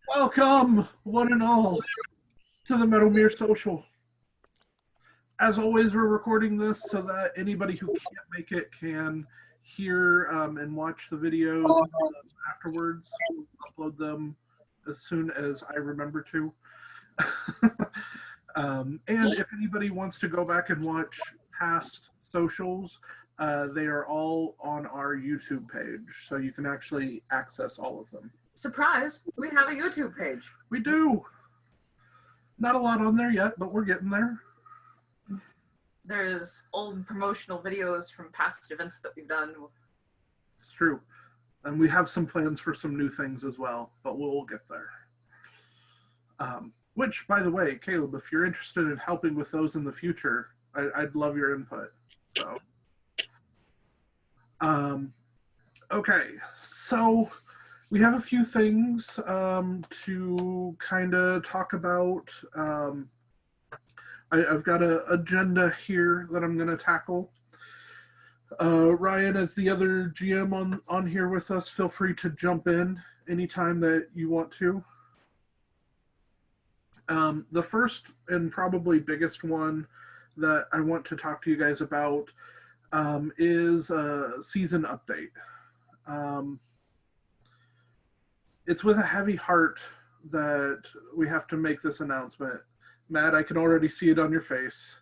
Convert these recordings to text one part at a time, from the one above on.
Welcome, one and all, to the Meadowmere Social. As always, we're recording this so that anybody who can't make it can hear and watch the videos afterwards. We'll upload them as soon as I remember to. And if anybody wants to go back and watch past socials, they are all on our YouTube page, so you can actually access all of them. Surprise, we have a YouTube page. We do. Not a lot on there yet, but we're getting there. There's old promotional videos from past events that we've done. It's true. And we have some plans for some new things as well, but we'll get there. Which, by the way, Caleb, if you're interested in helping with those in the future, I'd love your input. So, okay, so we have a few things to kind of talk about. I've got an agenda here that I'm going to tackle. Ryan, as the other GM on here with us, feel free to jump in anytime that you want to. The first and probably biggest one that I want to talk to you guys about is a season update. It's with a heavy heart that we have to make this announcement. Matt, I can already see it on your face.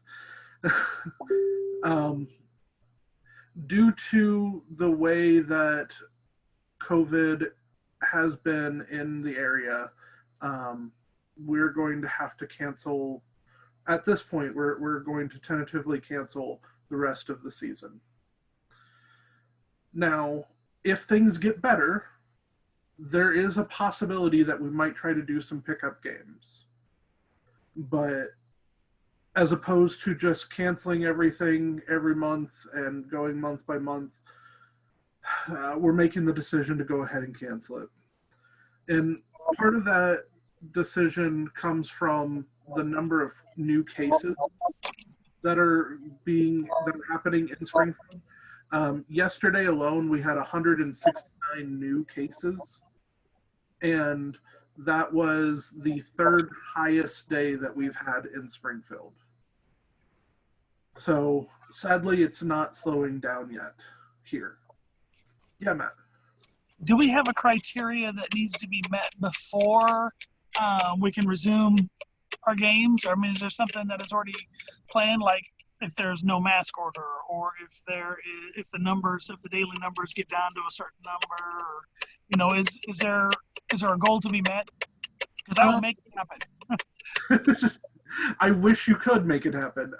Due to the way that COVID has been in the area, we're going to have to cancel. At this point, we're going to tentatively cancel the rest of the season. Now, if things get better, there is a possibility that we might try to do some pickup games. But as opposed to just canceling everything every month and going month by month, we're making the decision to go ahead and cancel it. And part of that decision comes from the number of new cases that are happening in Springfield. Yesterday alone, we had 169 new cases, and that was the third highest day that we've had in Springfield. So sadly, it's not slowing down yet here. Yeah, Matt. Do we have a criteria that needs to be met before we can resume our games? I mean, is there something that is already planned, like if there's no mask order, or if the daily numbers get down to a certain number, or, you know, is there a goal to be met? Because I would make it happen. I wish you could make it happen.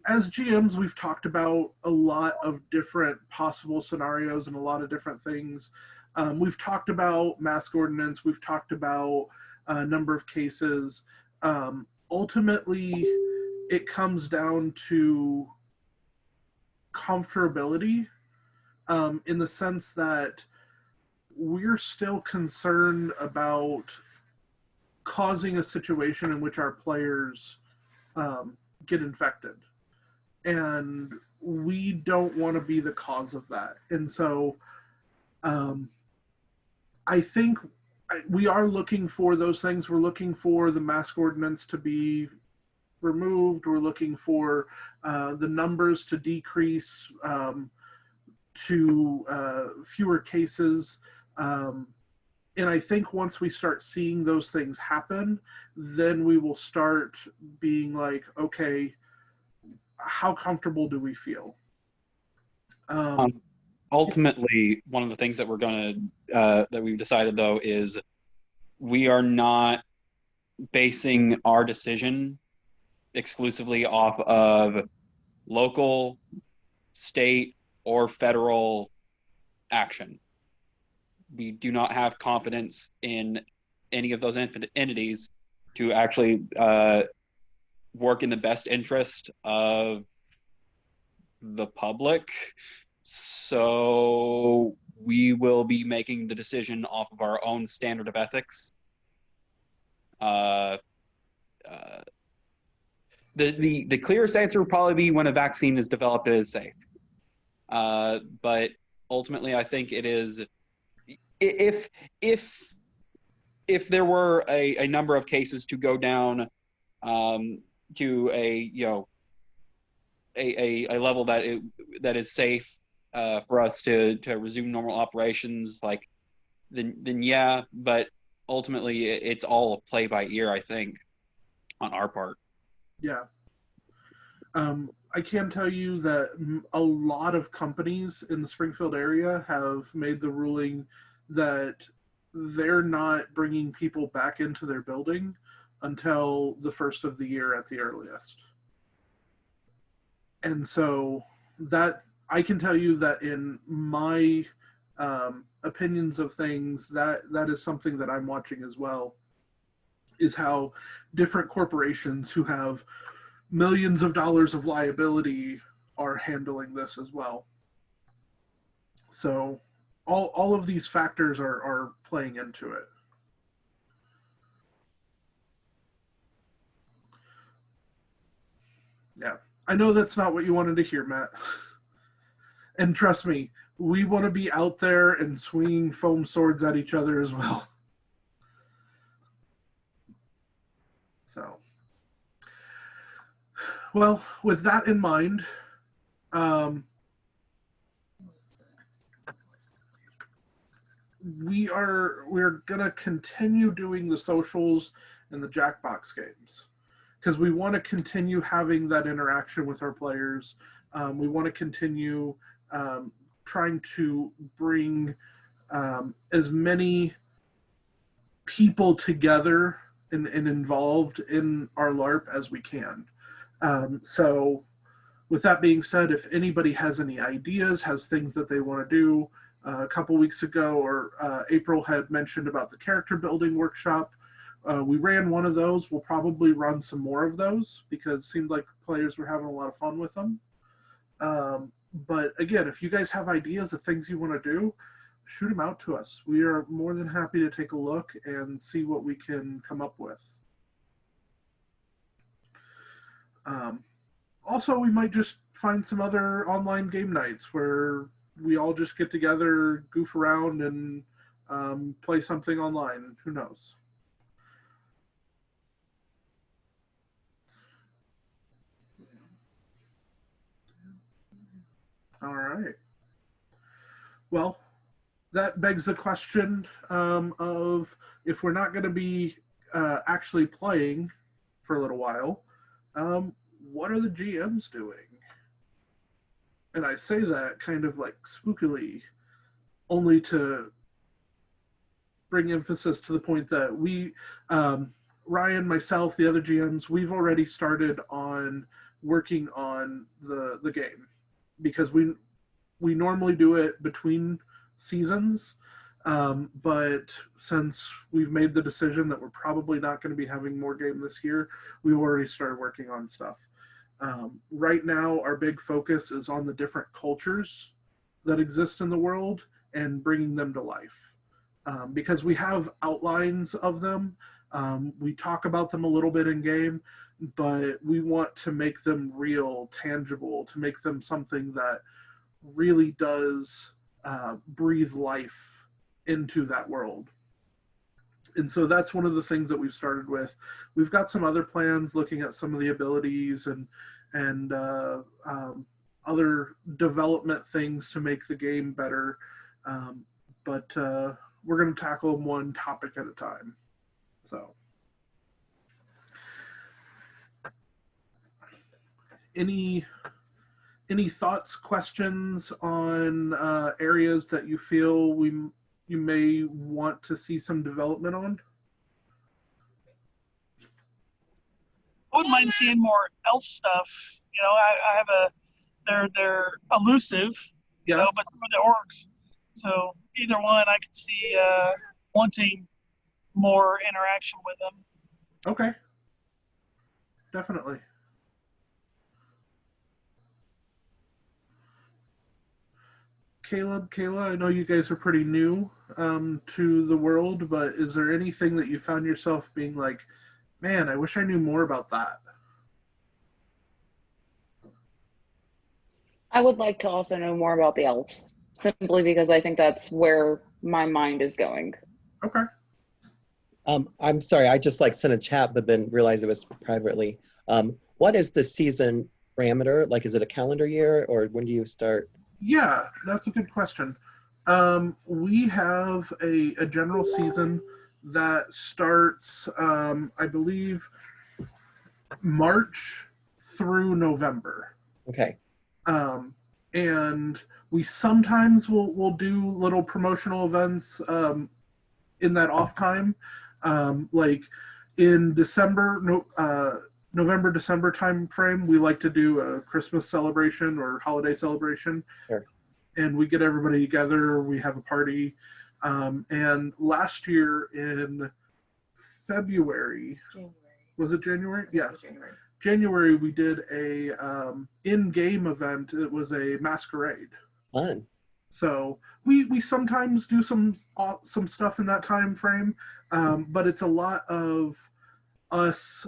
As GMs, we've talked about a lot of different possible scenarios and a lot of different things. We've talked about mask ordinance. We've talked about a number of cases. Ultimately, it comes down to comfortability, in the sense that we're still concerned about causing a situation in which our players get infected. And we don't want to be the cause of that. And so I think we are looking for those things. We're looking for the mask ordinance to be removed. We're looking for the numbers to decrease to fewer cases. And I think once we start seeing those things happen, then we will start being like, okay, how comfortable do we feel? Ultimately, one of the things that we're going to, that we've decided though, is we are not basing our decision exclusively off of local, state, or federal action. We do not have confidence in any of those entities to actually work in the best interest of the public. So we will be making the decision off of our own standard of ethics. The clearest answer will probably be when a vaccine is developed, it is safe. But ultimately, I think it is if if there were a number of cases to go down to a a level that is safe for us to resume normal operations, like then yeah, but ultimately it's all play by ear, I think, on our part. Yeah. I can tell you that a lot of companies in the Springfield area have made the ruling that they're not bringing people back into their building until the first of the year at the earliest. And so that I can tell you that in my opinions of things, that is something that I'm watching as well, is how different corporations who have millions of dollars of liability are handling this as well. So all of these factors are playing into it. Yeah. I know that's not what you wanted to hear, Matt. And trust me, we want to be out there and swinging foam swords at each other as well. So, well, with that in mind, we're gonna continue doing the socials and the Jackbox games because we want to continue having that interaction with our players. We want to continue trying to bring as many people together and involved in our LARP as we can. So with that being said, if anybody has any ideas, has things that they want to do, a couple weeks ago, or April had mentioned about the character building workshop. We ran one of those. We'll probably run some more of those because it seemed like players were having a lot of fun with them. But again, if you guys have ideas of things you want to do, shoot them out to us. We are more than happy to take a look and see what we can come up with. Also, we might just find some other online game nights where we all just get together, goof around, and play something online. Who knows? All right. Well, that begs the question of if we're not going to be actually playing for a little while, what are the GMs doing? And I say that kind of like spookily, only to bring emphasis to the point that we, Ryan, myself, the other GMs, we've already started on working on the game because we normally do it between seasons, but since we've made the decision that we're probably not going to be having more game this year, we've already started working on stuff. Right now, our big focus is on the different cultures that exist in the world and bringing them to life. Because we have outlines of them. We talk about them a little bit in game, but we want to make them real, tangible, to make them something that really does breathe life into that world. And so that's one of the things that we've started with. We've got some other plans looking at some of the abilities and other development things to make the game better. But we're going to tackle them one topic at a time. So, any thoughts, questions on areas that you feel you may want to see some development on? I wouldn't mind seeing more elf stuff. You know, I have they're elusive, you know, but some of the orcs. So either one, I could see wanting more interaction with them. Okay. Definitely. Caleb, Kayla, I know you guys are pretty new to the world, but is there anything that you found yourself being like, man, I wish I knew more about that? I would like to also know more about the elves. simply because I think that's where my mind is going. Okay. I'm sorry, I just like sent a chat, but then realized it was privately. What is the season parameter? Like, is it a calendar year, or when do you start? Yeah, that's a good question. We have a general season that starts, I believe, March through November. Okay. And we sometimes will do little promotional events in that off time. Like in December, November, December time frame, we like to do a Christmas celebration or holiday celebration. Sure. And we get everybody together, we have a party. And last year in February, January. was it January? Yeah. January. January, we did a in-game event. It was a masquerade. Fun. So we sometimes do some stuff in that time frame, but it's a lot of us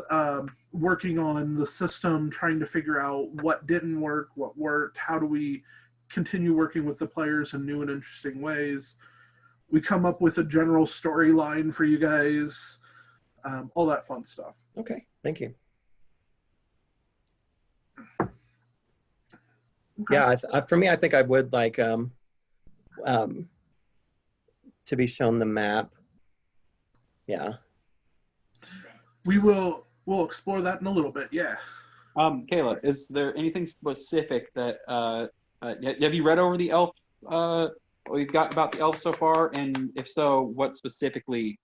working on the system, trying to figure out what didn't work, what worked, how do we continue working with the players in new and interesting ways. We come up with a general storyline for you guys, all that fun stuff. Okay, thank you. Okay. Yeah, for me, I think I would like to be shown the map. Yeah. We'll explore that in a little bit. Yeah. Kayla, is there anything specific that have you read over the elf? What you've got about the elves so far, and if so, what specifically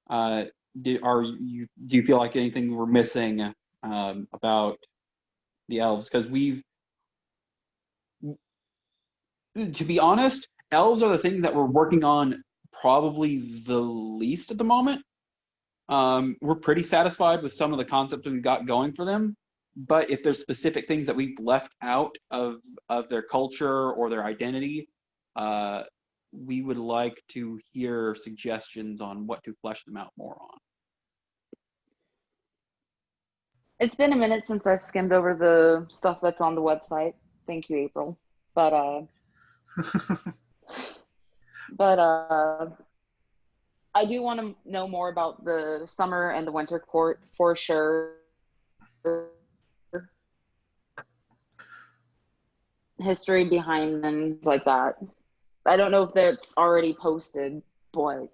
do you feel like anything we're missing about the elves? Because to be honest, elves are the thing that we're working on probably the least at the moment. We're pretty satisfied with some of the concepts we've got going for them, but if there's specific things that we've left out of their culture or their identity, we would like to hear suggestions on what to flesh them out more on. It's been a minute since I've skimmed over the stuff that's on the website. Thank you, April. But I do want to know more about the summer and the winter court for sure. History behind things like that. I don't know if that's already posted, but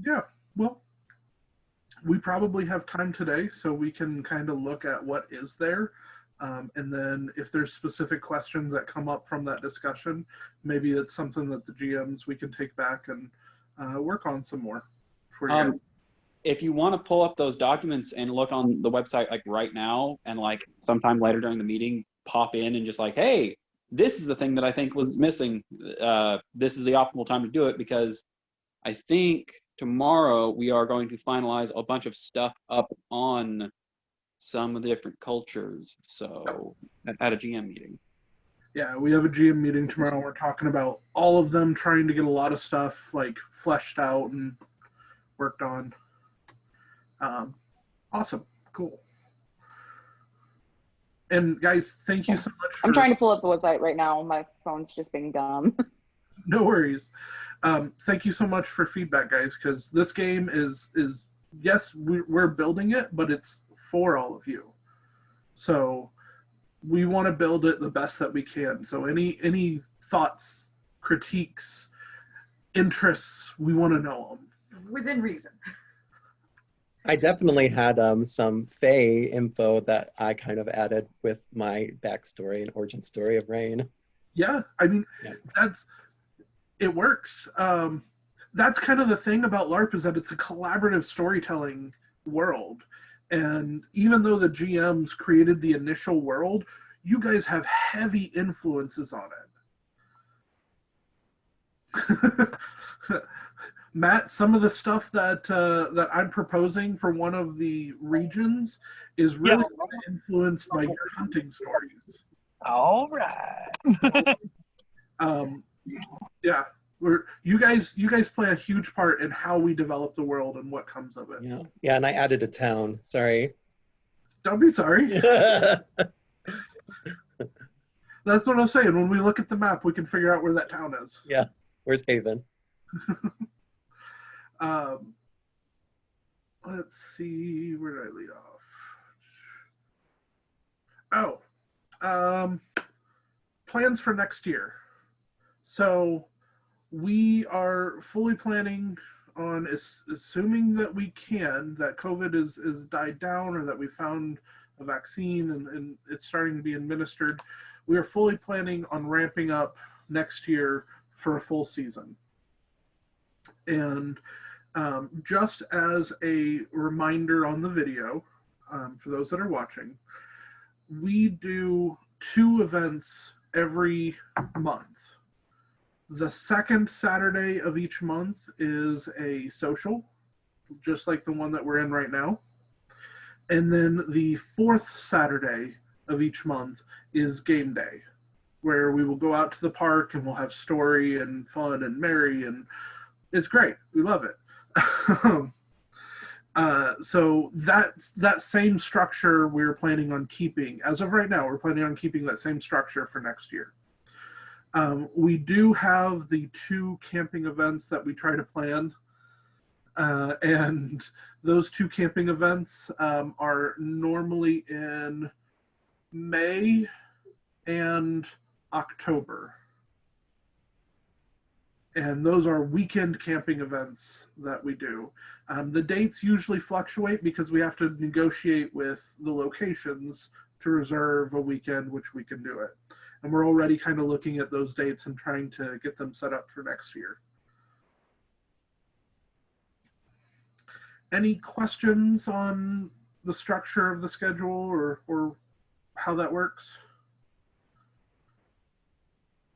Yeah. Well, we probably have time today, so we can kind of look at what is there. And then if there's specific questions that come up from that discussion, maybe it's something that the GMs we can take back and work on some more for you. If you want to pull up those documents and look on the website like right now, and like sometime later during the meeting, pop in and just like, hey, this is the thing that I think was missing. This is the optimal time to do it, because I think tomorrow we are going to finalize a bunch of stuff up on some of the different cultures. So at a GM meeting. Yeah, we have a GM meeting tomorrow. We're talking about all of them, trying to get a lot of stuff like fleshed out and worked on. Awesome. Cool. And guys, thank you so much for... I'm trying to pull up the website right now. My phone's just being dumb. No worries. Thank you so much for feedback, guys, because this game is yes, we're building it, but it's for all of you. So we want to build it the best that we can. So any thoughts, critiques, interests, we want to know them. Within reason. I definitely had some Fae info that I kind of added with my backstory and origin story of Rain. Yeah, I mean, Yeah. It works. That's kind of the thing about LARP, is that it's a collaborative storytelling world. And even though the GMs created the initial world, you guys have heavy influences on it. Matt, some of the stuff that I'm proposing for one of the regions is really influenced by your hunting stories. All right. Yeah, you guys play a huge part in how we develop the world and what comes of it. Yeah, and I added a town. Sorry. Don't be sorry. That's what I was saying. When we look at the map, we can figure out where that town is. Yeah. Where's Haven? Let's see. Where did I lead off? Oh, plans for next year. So we are fully planning on, assuming that we can, that COVID is died down or that we found a vaccine and it's starting to be administered. We are fully planning on ramping up next year for a full season. And just as a reminder on the video, for those that are watching, we do 2 events every month. The second Saturday of each month is a social, just like the one that we're in right now. And then the 4th Saturday of each month is game day, where we will go out to the park and we'll have story and fun and merry, and it's great. We love it. So that same structure we're planning on keeping. As of right now, we're planning on keeping that same structure for next year. We do have the 2 camping events that we try to plan. And those 2 camping events are normally in May and October. And those are weekend camping events that we do. The dates usually fluctuate because we have to negotiate with the locations to reserve a weekend, which we can do it. And we're already kind of looking at those dates and trying to get them set up for next year. Any questions on the structure of the schedule or how that works?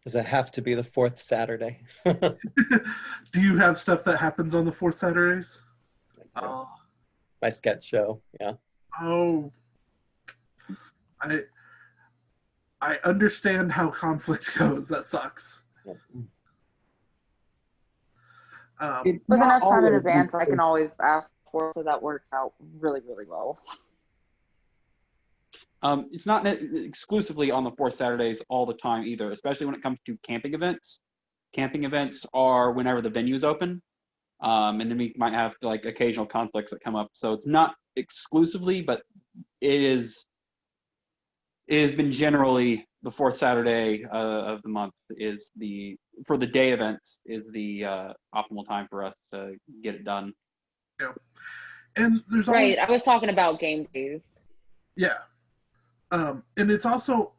Does it have to be the 4th Saturday? Do you have stuff that happens on the 4th Saturdays? Oh. My sketch show, yeah. Oh, I understand how conflict goes. That sucks. Yep. With enough time in advance, I can always ask for it, so that works out really, really well. It's not exclusively on the 4th Saturdays all the time either, especially when it comes to camping events. Camping events are whenever the venue's open, and then we might have like occasional conflicts that come up. So it's not exclusively, but it has been generally the 4th Saturday of the month for the day events is the optimal time for us to get it done. Yeah, and there's right. I was talking about game days. Yeah. And it's also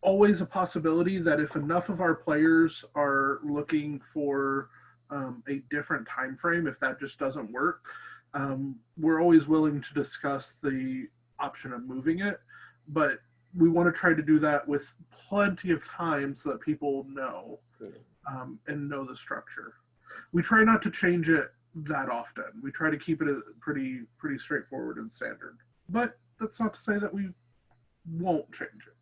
always a possibility that if enough of our players are looking for a different time frame, if that just doesn't work, we're always willing to discuss the option of moving it. But we want to try to do that with plenty of time so that people know and know the structure. We try not to change it that often. We try to keep it pretty straightforward and standard. But that's not to say that we won't change it.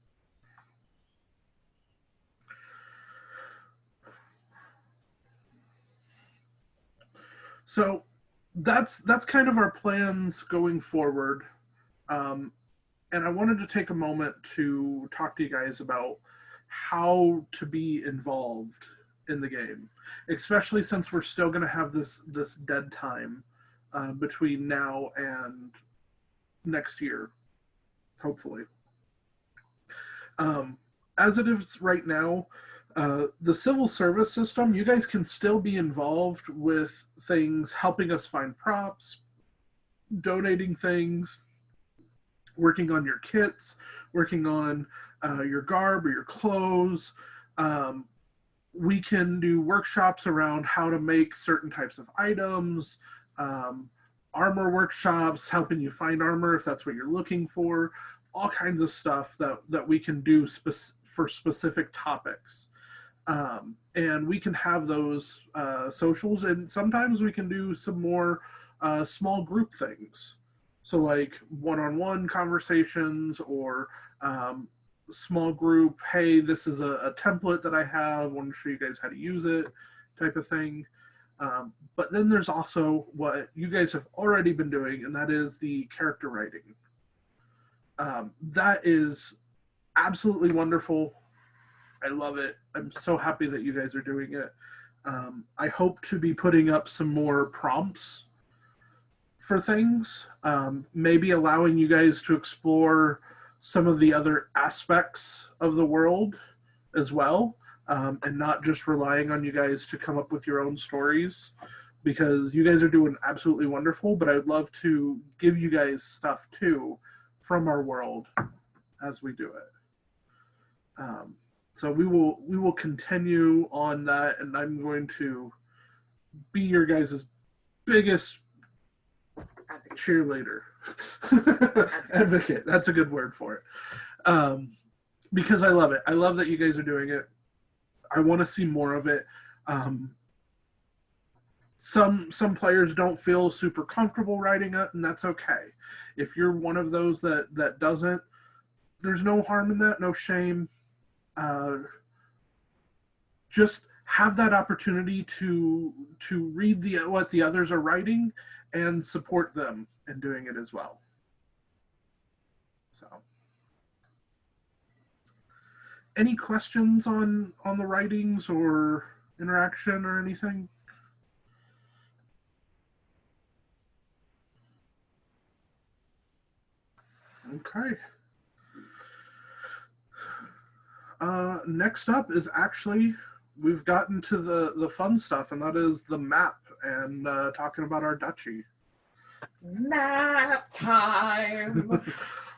So that's kind of our plans going forward. And I wanted to take a moment to talk to you guys about how to be involved in the game, especially since we're still going to have this dead time between now and next year, hopefully. As it is right now, the civil service system, you guys can still be involved with things, helping us find props, donating things, working on your kits, working on your garb or your clothes. We can do workshops around how to make certain types of items, armor workshops, helping you find armor if that's what you're looking for, all kinds of stuff that we can do for specific topics. And we can have those socials, and sometimes we can do some more small group things. So like one-on-one conversations or small group, hey, this is a template that I have, want to show you guys how to use it type of thing. But then there's also what you guys have already been doing, and that is the character writing. That is absolutely wonderful. I love it. I'm so happy that you guys are doing it. I hope to be putting up some more prompts for things, maybe allowing you guys to explore some of the other aspects of the world as well, and not just relying on you guys to come up with your own stories, because you guys are doing absolutely wonderful, but I would love to give you guys stuff too from our world as we do it. So we will continue on that, and I'm going to be your guys' biggest cheerleader. Advocate. That's a good word for it. Because I love it. I love that you guys are doing it. I want to see more of it. Some players don't feel super comfortable writing it, and that's okay. If you're one of those that doesn't, there's no harm in that, no shame. Just have that opportunity to read what the others are writing and support them in doing it as well. So, any questions on the writings or interaction or anything? Okay. Next up is actually, we've gotten to the fun stuff, and that is the map and talking about our duchy. Map time.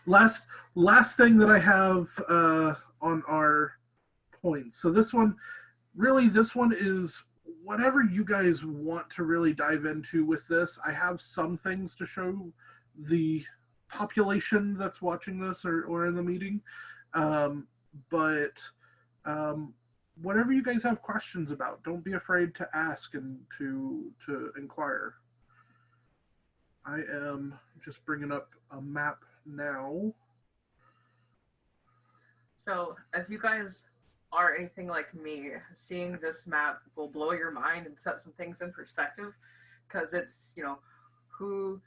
Last thing that I have on our points. So this one is whatever you guys want to really dive into with this. I have some things to show the population that's watching this or in the meeting. But whatever you guys have questions about, don't be afraid to ask and to inquire. I am just bringing up a map now. So if you guys are anything like me, seeing this map will blow your mind and set some things in perspective, because it's, who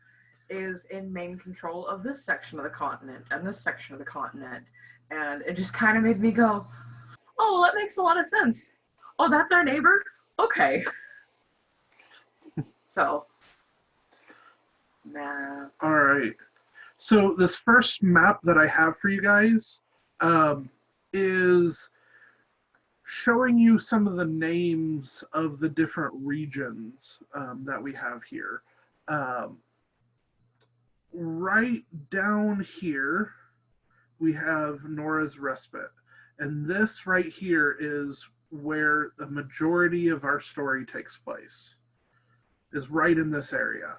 is in main control of this section of the continent and this section of the continent. And it just kind of made me go, oh, that makes a lot of sense. Oh, that's our neighbor? Okay. So, nah. All right. So this first map that I have for you guys is showing you some of the names of the different regions that we have here. Right down here, we have Nora's Respite. And this right here is where the majority of our story takes place, is right in this area.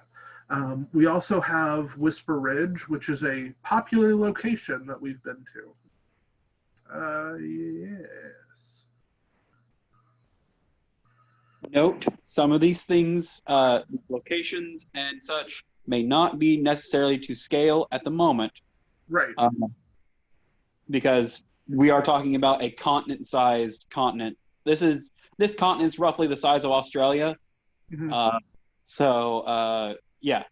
We also have Whisper Ridge, which is a popular location that we've been to. Yes. Note, some of these things, locations and such, may not be necessarily to scale at the moment. Right. Because we are talking about a continent-sized continent. This continent is roughly the size of Australia. Mm-hmm. Yeah.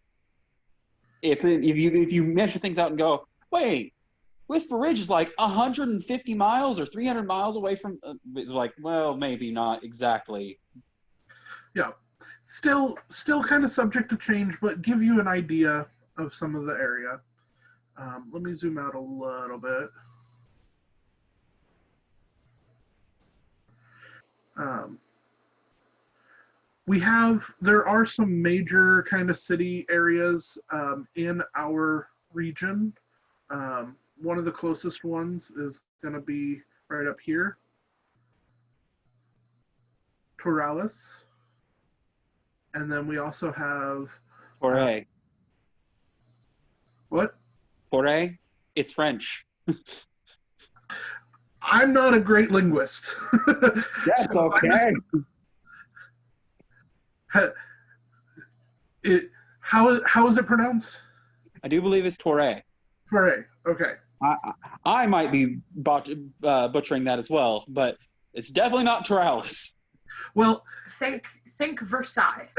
If you measure things out and go, wait, Whisper Ridge is like 150 miles or 300 miles away from, it's like, well, maybe not exactly. Yeah. Still kind of subject to change, but give you an idea of some of the area. Let me zoom out a little bit. There are some major kind of city areas in our region. One of the closest ones is going to be right up here, Toralis. And then we also have... Foray. What? Foray? It's French. I'm not a great linguist. That's so okay. How is it pronounced? I do believe it's Toray. Toray. Okay. I might be butchering that as well, but it's definitely not Toralis. Well, think Versailles.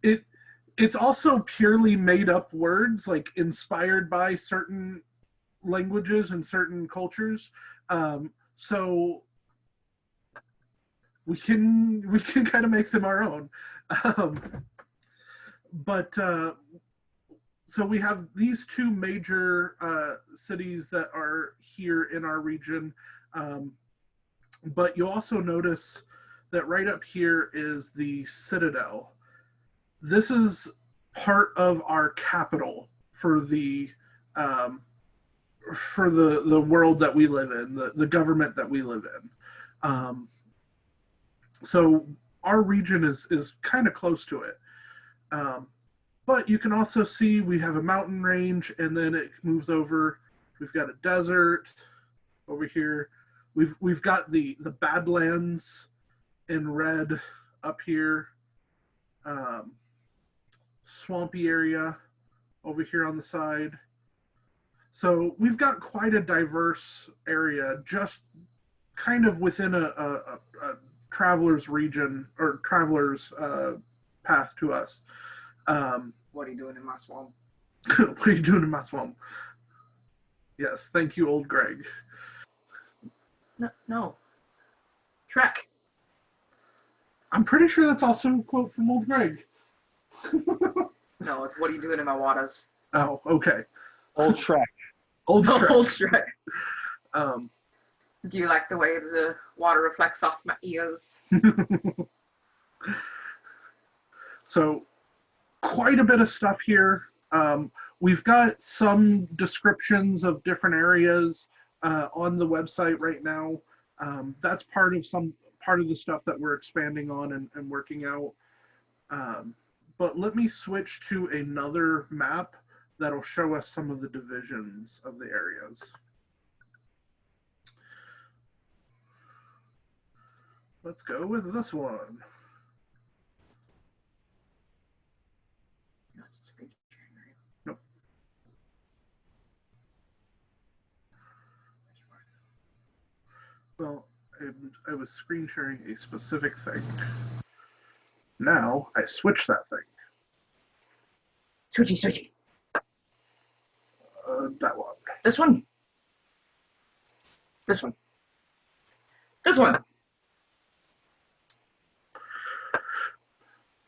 It's also purely made up words, like inspired by certain languages and certain cultures. So we can kind of make them our own. Um, but so we have these two major cities that are here in our region. But you'll also notice that right up here is the Citadel. This is part of our capital for the world that we live in, the government that we live in. So our region is kind of close to it. But you can also see we have a mountain range, and then it moves over. We've got a desert over here. We've got the Badlands in red up here. Swampy area over here on the side. So we've got quite a diverse area just kind of within a traveler's region or traveler's path to us. What are you doing in my swamp? What are you doing in my swamp? Yes, thank you, old Greg. No. Shrek. I'm pretty sure that's also a quote from old Greg. No, it's what are you doing in my waters? Oh, okay. Old Shrek. Old Shrek. Old Shrek. Um, Do you like the way the water reflects off my ears? So quite a bit of stuff here. We've got some descriptions of different areas on the website right now. That's part of the stuff that we're expanding on and working out. But let me switch to another map that'll show us some of the divisions of the areas. Let's go with this one. Nope. Well, I was screen sharing a specific thing. Now I switch that thing. Switchy. That one. This one. This one. This one.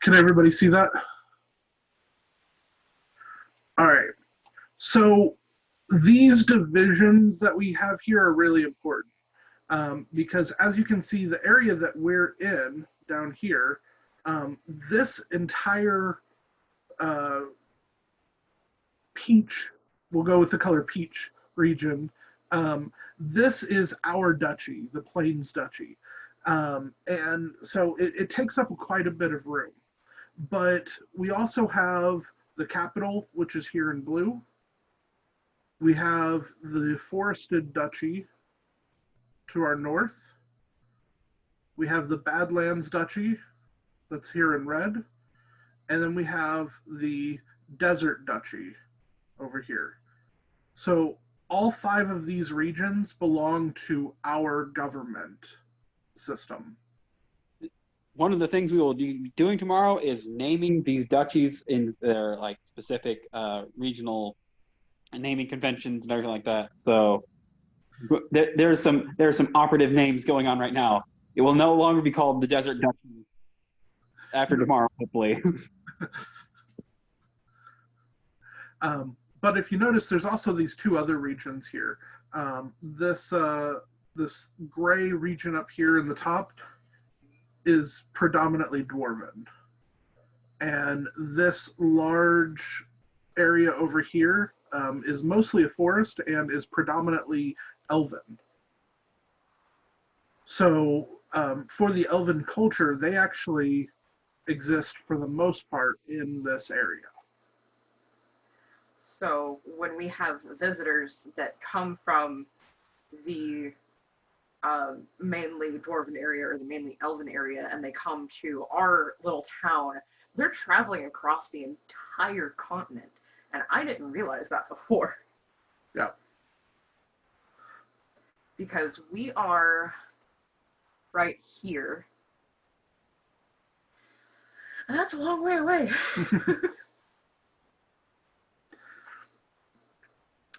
Can everybody see that? All right. So these divisions that we have here are really important because as you can see, the area that we're in down here, this entire peach, we'll go with the color peach region. This is our duchy, the Plains Duchy. And so it takes up quite a bit of room. But we also have the capital, which is here in blue. We have the forested duchy to our north. We have the Badlands Duchy that's here in red. And then we have the Desert Duchy over here. So all 5 of these regions belong to our government system. One of the things we will be doing tomorrow is naming these duchies in their like specific regional naming conventions and everything like that. So there's some operative names going on right now. It will no longer be called the Desert Duchy after tomorrow, hopefully. But if you notice, there's also these 2 other regions here. This gray region up here in the top is predominantly dwarven. And this large area over here is mostly a forest and is predominantly elven. So for the elven culture, they actually exist for the most part in this area. So when we have visitors that come from the mainly dwarven area or the mainly elven area and they come to our little town, they're traveling across the entire continent. And I didn't realize that before. Yeah. Because we are right here. And that's a long way away.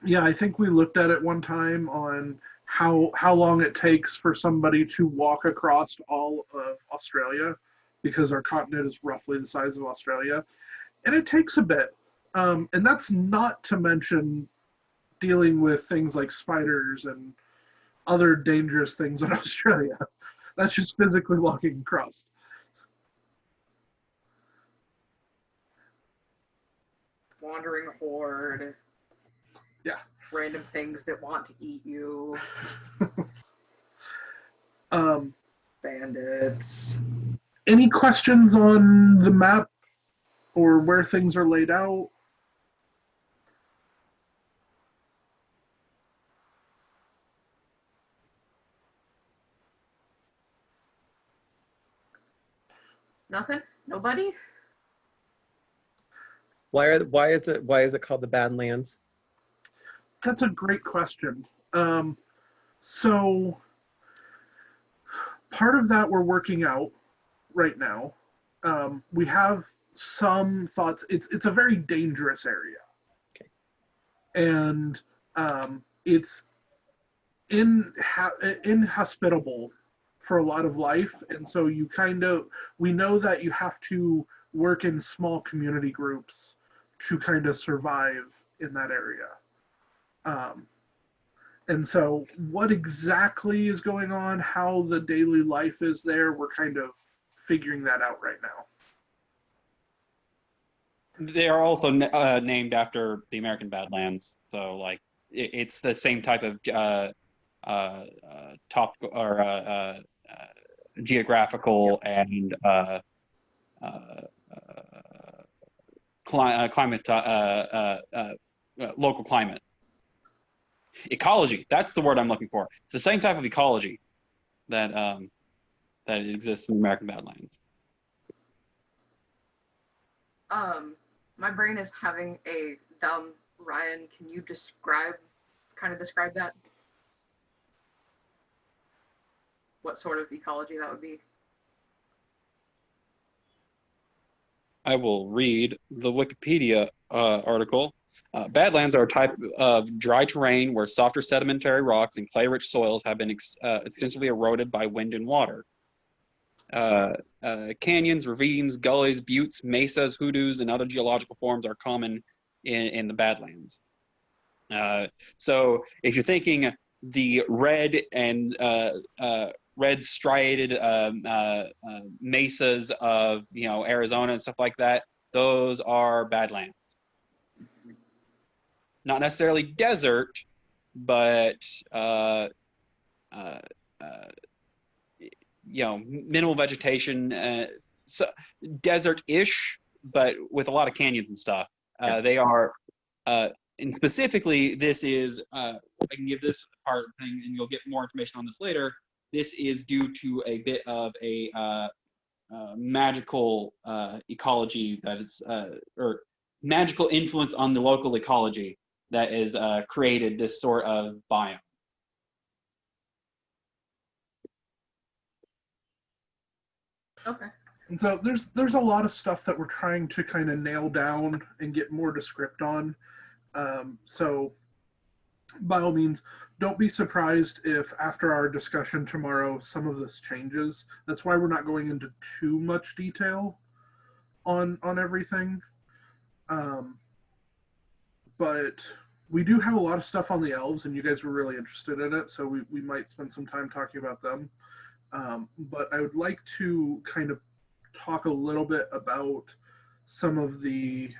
Yeah, I think we looked at it one time on how long it takes for somebody to walk across all of Australia, because our continent is roughly the size of Australia, and it takes a bit. And that's not to mention dealing with things like spiders and other dangerous things in Australia. That's just physically walking across. Wandering horde. Yeah. Random things that want to eat you. Bandits. Any questions on the map or where things are laid out? Nothing? Nobody? Why is it called the Badlands? That's a great question. So part of that we're working out right now. We have some thoughts. It's a very dangerous area, Okay. and it's inhospitable for a lot of life, and so we know that you have to work in small community groups to kind of survive in that area. And so what exactly is going on, how the daily life is there, we're kind of figuring that out right now. They are also named after the American Badlands, so like it's the same type of top or geographical and climate, local climate. Ecology, that's the word I'm looking for. It's the same type of ecology that that exists in the American Badlands. My brain is having a dumb Ryan. Can you describe that? What sort of ecology that would be? I will read the Wikipedia article. Badlands are a type of dry terrain where softer sedimentary rocks and clay-rich soils have been extensively eroded by wind and water. Canyons, ravines, gullies, buttes, mesas, hoodoos, and other geological forms are common in the Badlands. So if you're thinking the red and red striated mesas of Arizona and stuff like that, those are Badlands. Not necessarily desert, but minimal vegetation, so desert-ish, but with a lot of canyons and stuff. They are, and specifically, this is, I can give this part thing, and you'll get more information on this later. This is due to a bit of a magical ecology that is, or magical influence on the local ecology that is created this sort of biome. Okay. And so there's a lot of stuff that we're trying to kind of nail down and get more descript on. So by all means, don't be surprised if after our discussion tomorrow some of this changes. That's why we're not going into too much detail on everything. But we do have a lot of stuff on the elves, and you guys were really interested in it, so we might spend some time talking about them. But I would like to kind of talk a little bit about some of the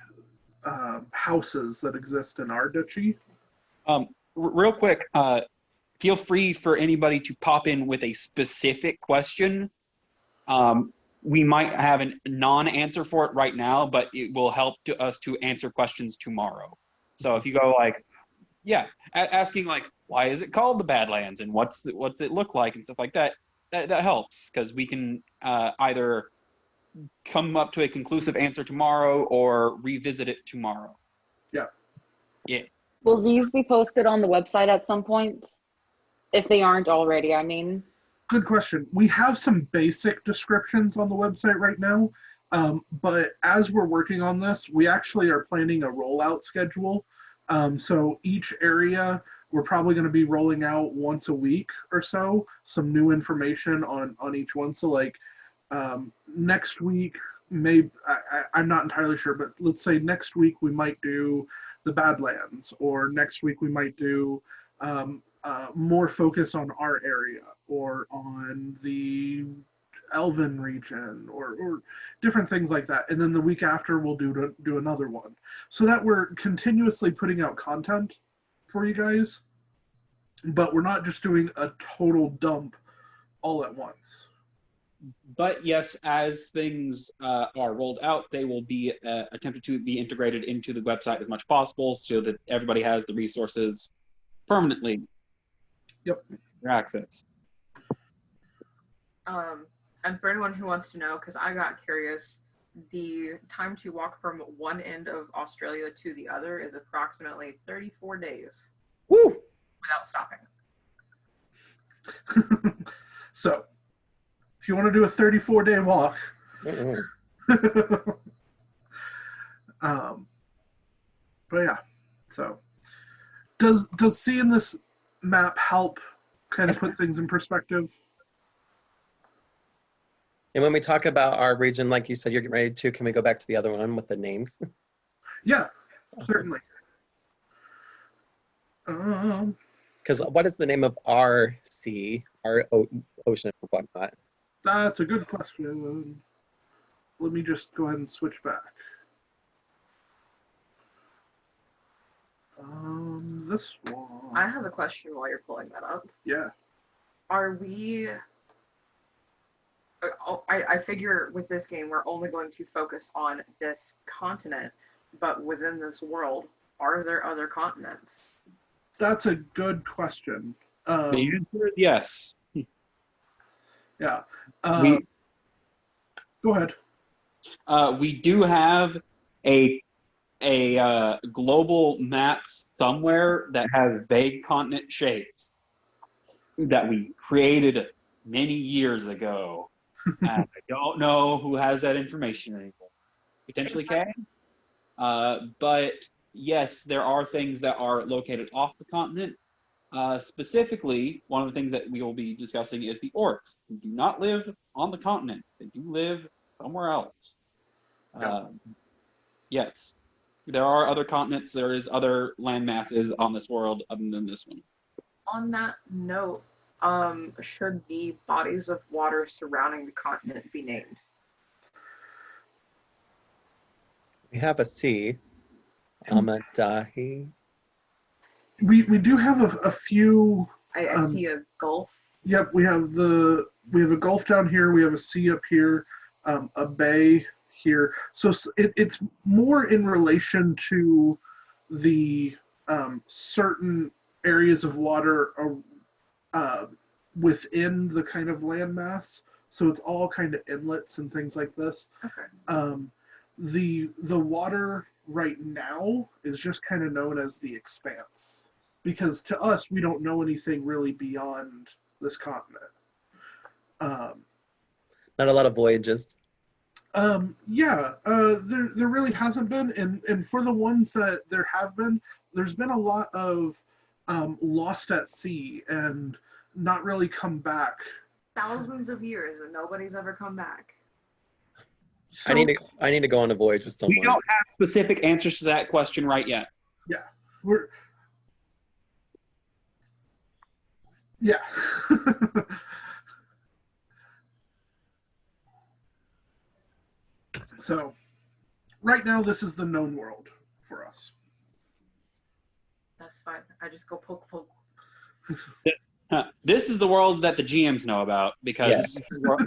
houses that exist in our duchy. Real quick, feel free for anybody to pop in with a specific question. We might have a non-answer for it right now, but it will help us to answer questions tomorrow. So if you go like, asking like, why is it called the Badlands and what's it look like and stuff like that, that helps, because we can either come up to a conclusive answer tomorrow or revisit it tomorrow. Yeah. Yeah. Will these be posted on the website at some point? If they aren't already, I mean. Good question. We have some basic descriptions on the website right now, but as we're working on this, we actually are planning a rollout schedule. So each area we're probably going to be rolling out once a week or so some new information on each one. So like next week, maybe I'm not entirely sure, but let's say next week we might do the Badlands, or next week we might do more focus on our area or on the Elven region, or different things like that. And then the week after we'll do another one, so that we're continuously putting out content for you guys, but we're not just doing a total dump all at once. But yes, as things are rolled out, they will be attempted to be integrated into the website as much as possible, so that everybody has the resources permanently. Yep. For access. And for anyone who wants to know, because I got curious, the time to walk from one end of Australia to the other is approximately 34 days. Woo! Without stopping. So, if you want to do a 34-day walk, but yeah. So, does seeing this map help kind of put things in perspective? And when we talk about our region, like you said, you're getting ready to, can we go back to the other one with the names? Yeah, certainly. Because what is the name of our sea, our ocean or whatnot? That's a good question. Let me just go ahead and switch back. This one. I have a question while you're pulling that up. Yeah. Are we... I figure with this game, we're only going to focus on this continent, but within this world, are there other continents? That's a good question. The answer is yes. Yeah. We Go ahead. we do have a global map somewhere that has vague continent shapes that we created many years ago. And I don't know who has that information anymore. Potentially Kay. But yes, there are things that are located off the continent. Specifically, one of the things that we will be discussing is the orcs, who do not live on the continent. They do live somewhere else. Yes, there are other continents. There is other land masses on this world other than this one. On that note, should the bodies of water surrounding the continent be named? We have a sea. Amadahi. We do have a few. I see a gulf. Yep, we have a gulf down here. We have a sea up here, a bay here. So it's more in relation to the certain areas of water within the kind of landmass. So it's all kind of inlets and things like this. Okay. The water right now is just kind of known as the Expanse, because to us we don't know anything really beyond this continent. Not a lot of voyages. There really hasn't been, and for the ones that there have been, there's been a lot of lost at sea and not really come back. Thousands of years and nobody's ever come back. So, I need to go on a voyage with someone. We don't have specific answers to that question right yet. Yeah. So, right now, this is the known world for us. That's fine. I just go poke. This is the world that the GMs know about, because Yes.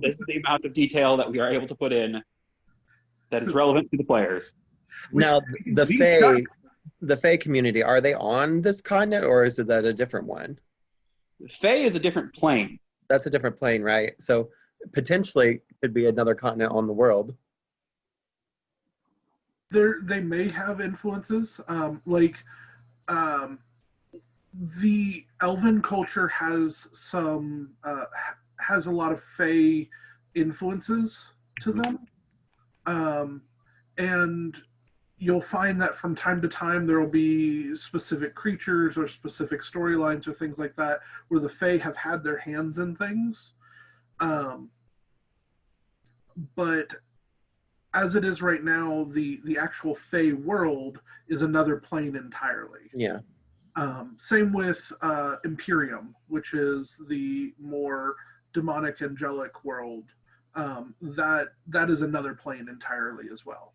this is the amount of detail that we are able to put in that is relevant to the players. Now, the Fae community, are they on this continent or is it that a different one? Fae is a different plane. That's a different plane, right? So potentially could be another continent on the world. They may have influences, the Elven culture has some has a lot of Fae influences to them, and you'll find that from time to time there will be specific creatures or specific storylines or things like that where the Fae have had their hands in things. But as it is right now, the actual Fae world is another plane entirely. Yeah. Same with Imperium, which is the more demonic angelic world. That is another plane entirely as well.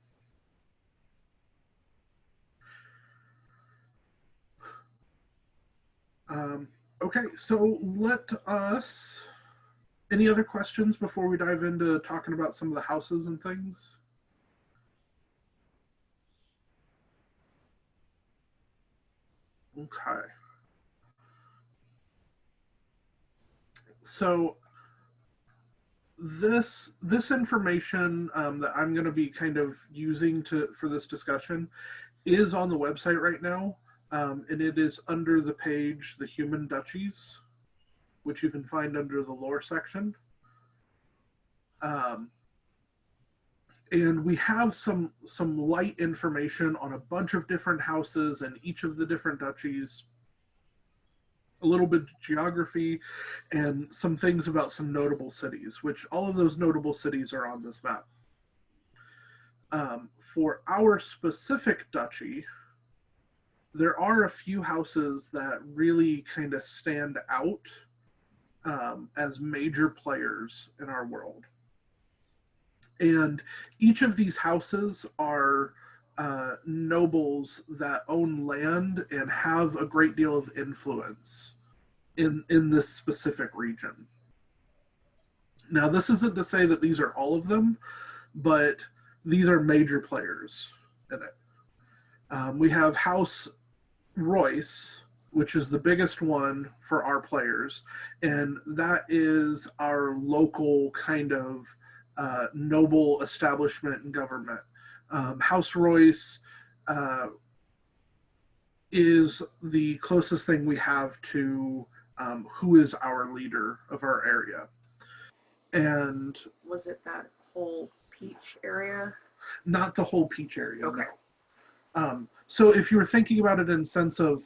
Okay, so let us. Any other questions before we dive into talking about some of the houses and things? Okay. So this information that I'm going to be kind of using for this discussion is on the website right now, and it is under the page The Human Duchies, which you can find under the lore section. And we have some light information on a bunch of different houses and each of the different duchies, a little bit of geography, and some things about some notable cities, which all of those notable cities are on this map. For our specific duchy, there are a few houses that really kind of stand out as major players in our world. And each of these houses are nobles that own land and have a great deal of influence in this specific region. Now, this isn't to say that these are all of them, but these are major players in it. We have House Royce, which is the biggest one for our players, and that is our local kind of noble establishment and government. House Royce is the closest thing we have to who is our leader of our area. And Was it that whole peach area? not the whole peach area. Okay. No. So if you were thinking about it in sense of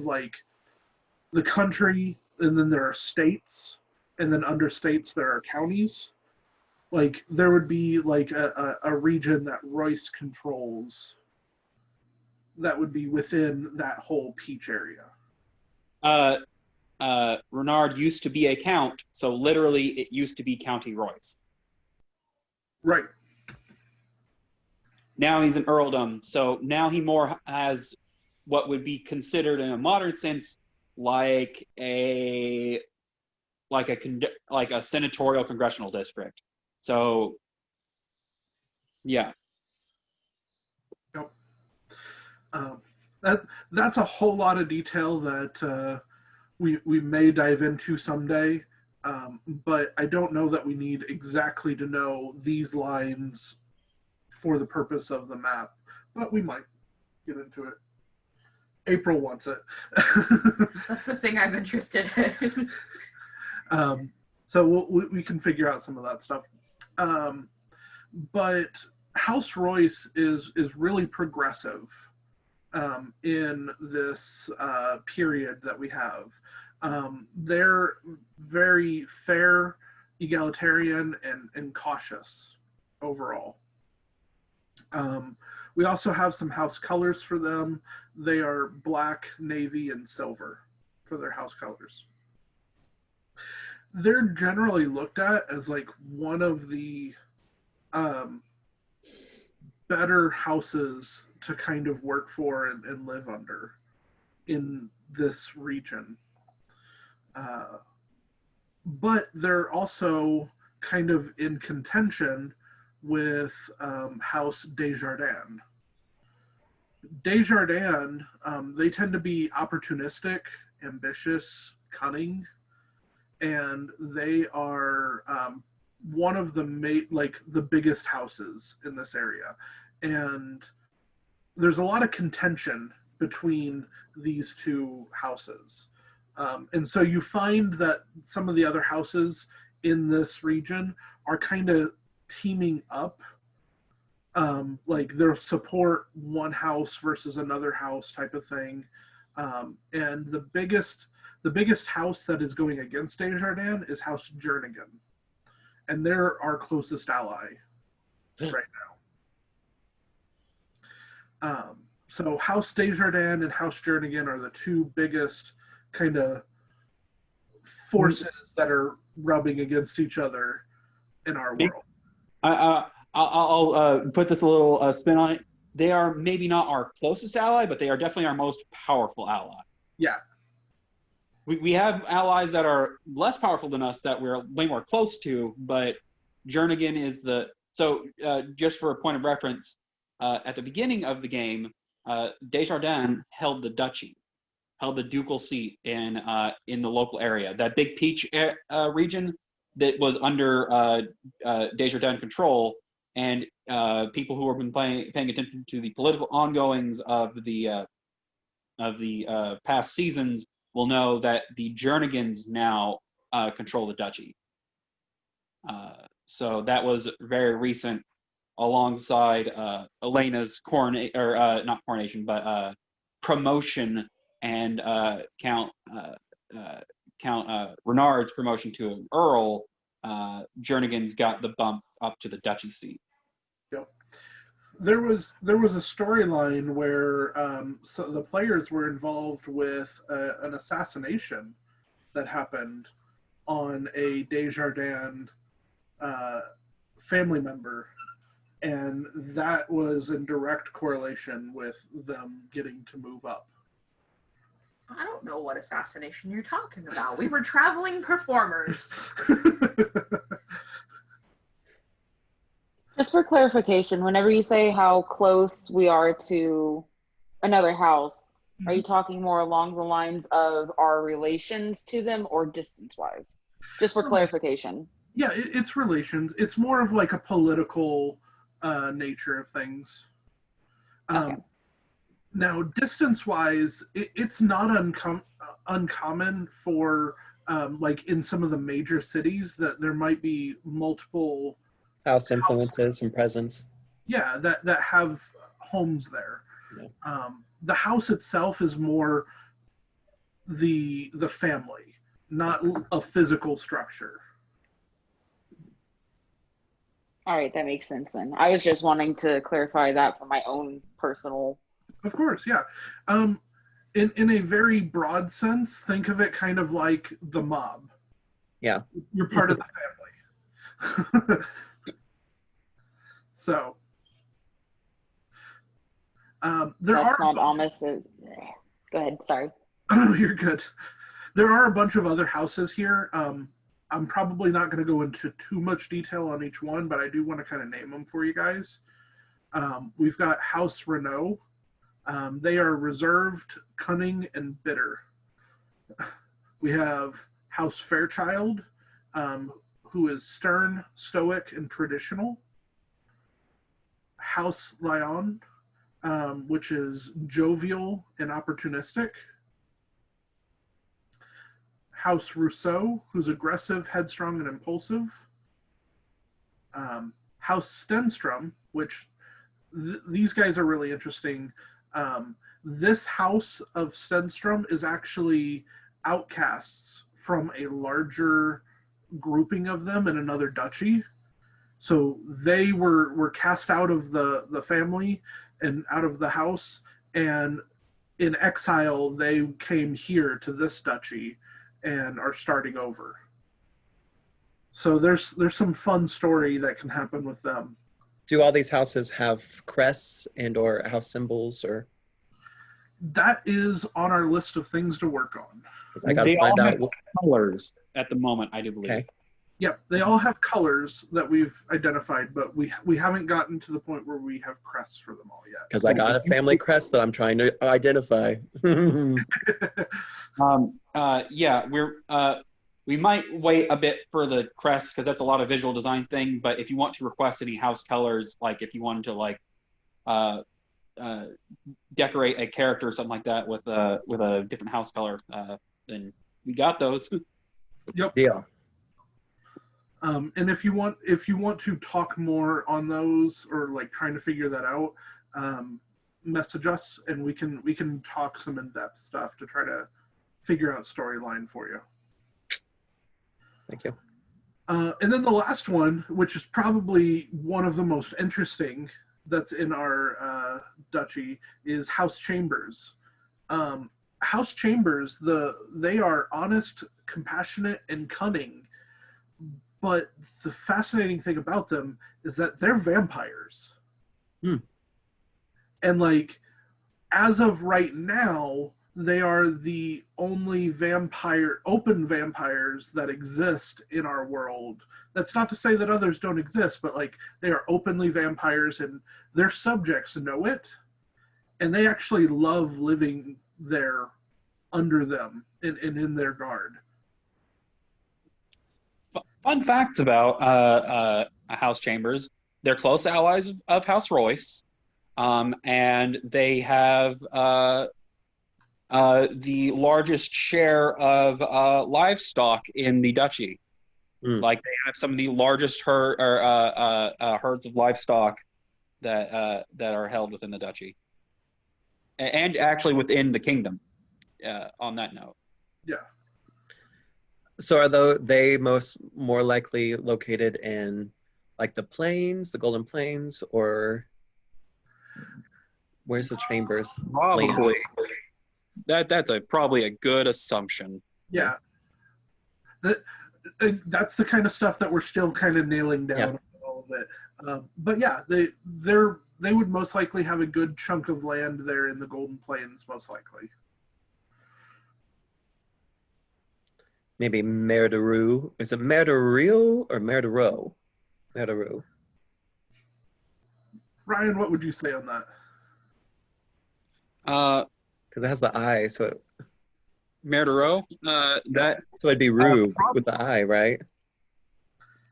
like the country, and then there are states, and then under states there are counties. Like there would be like a region that Royce controls that would be within that whole peach area. Renard used to be a count, so literally it used to be County Royce. Right. Now he's an earldom, so now he more has what would be considered in a modern sense like a senatorial congressional district. So, yeah. Yep. That's a whole lot of detail that we may dive into someday, but I don't know that we need exactly to know these lines for the purpose of the map, but we might get into it. April wants it. That's the thing I'm interested in. So we can figure out some of that stuff. But House Royce is really progressive in this period that we have. They're very fair, egalitarian, and cautious overall. We also have some house colors for them. They are black, navy, and silver for their house colors. They're generally looked at as like one of the better houses to kind of work for and live under in this region. But they're also kind of in contention with House Desjardins. Desjardins, they tend to be opportunistic, ambitious, cunning, and they are one of the biggest houses in this area. And there's a lot of contention between these two houses. And so you find that some of the other houses in this region are kind of teaming up Like they'll support one house versus another house type of thing. And the biggest house that is going against Desjardins is House Jernigan, and they're our closest ally right now. So House Desjardins and House Jernigan are the two biggest kind of forces that are rubbing against each other in our world. I'll put this a little spin on it. They are maybe not our closest ally, but they are definitely our most powerful ally. Yeah. We have allies that are less powerful than us that we're way more close to, but Jernigan is the... So just for a point of reference, at the beginning of the game, Desjardins held the duchy, held the ducal seat in the local area. That big peach region that was under Desjardins control, and people who have been paying attention to the political ongoings of the past seasons will know that the Jernigans now control the duchy. So that was very recent, alongside Elena's not coronation, but promotion, and Count Renard's promotion to an earl. Jernigans got the bump up to the duchy seat. Yep. There was a storyline where so the players were involved with an assassination that happened on a Desjardins family member, and that was in direct correlation with them getting to move up. I don't know what assassination you're talking about. We were traveling performers. Just for clarification, whenever you say how close we are to another house, are you talking more along the lines of our relations to them or distance-wise? Just for clarification. Yeah, it's relations. It's more of like a political nature of things. Okay. Now, distance-wise, it's not uncommon for, like in some of the major cities, that there might be multiple House influences and presence. Yeah, that have homes there. Yeah. The house itself is more the family, not a physical structure. All right, that makes sense then. I was just wanting to clarify that for my own personal... Of course, yeah. In a very broad sense, think of it kind of like the mob. Yeah. You're part of the family. So, there That's are not almost as... Go ahead, sorry. Oh, you're good. There are a bunch of other houses here. I'm probably not going to go into too much detail on each one, but I do want to kind of name them for you guys. We've got House Renault. They are reserved, cunning, and bitter. We have House Fairchild, who is stern, stoic, and traditional. House Lyon, which is jovial and opportunistic. House Rousseau, who's aggressive, headstrong, and impulsive. House Stenstrom, which these guys are really interesting. This house of Stenstrom is actually outcasts from a larger grouping of them in another duchy. So they were cast out of the family and out of the house, and in exile they came here to this duchy and are starting over. So there's some fun story that can happen with them. Do all these houses have crests and or house symbols, or? That is on our list of things to work on. 'Cause I got to They find all out. have colors at the moment, I do believe. Okay. Yep, they all have colors that we've identified, but we haven't gotten to the point where we have crests for them all yet. Because I got a family crest that I'm trying to identify. Yeah, we might wait a bit for the crest because that's a lot of visual design thing. But if you want to request any house colors, like if you wanted to like decorate a character or something like that with a different house color, then we got those. Yep. Deal. And if you want to talk more on those or like trying to figure that out, message us and we can talk some in-depth stuff to try to figure out storyline for you. Thank you. And then the last one, which is probably one of the most interesting that's in our duchy, is House Chambers. House Chambers, they are honest, compassionate, and cunning. But the fascinating thing about them is that they're vampires. Hmm. And like, as of right now, they are the only open vampires that exist in our world. That's not to say that others don't exist, but like, they are openly vampires and their subjects know it. And they actually love living there under them and in their guard. Fun facts about House Chambers: they're close allies of House Royce, and they have the largest share of livestock in the duchy. Like they have some of the largest herds of livestock that are held within the duchy, and actually within the kingdom. On that note, Yeah. So are they more likely located in like the plains, the Golden Plains, or where's the Chambers? probably Lands? that's probably a good assumption. Yeah. That's the kind of stuff that we're still kind of nailing down on all of it. But yeah, they would most likely have a good chunk of land there in the Golden Plains, most likely. Maybe Merderu. Is it Merderu or Merdero? Merderu. Ryan, what would you say on that? Because it has the I, so Merdero, that so it'd be Ru with the I, right?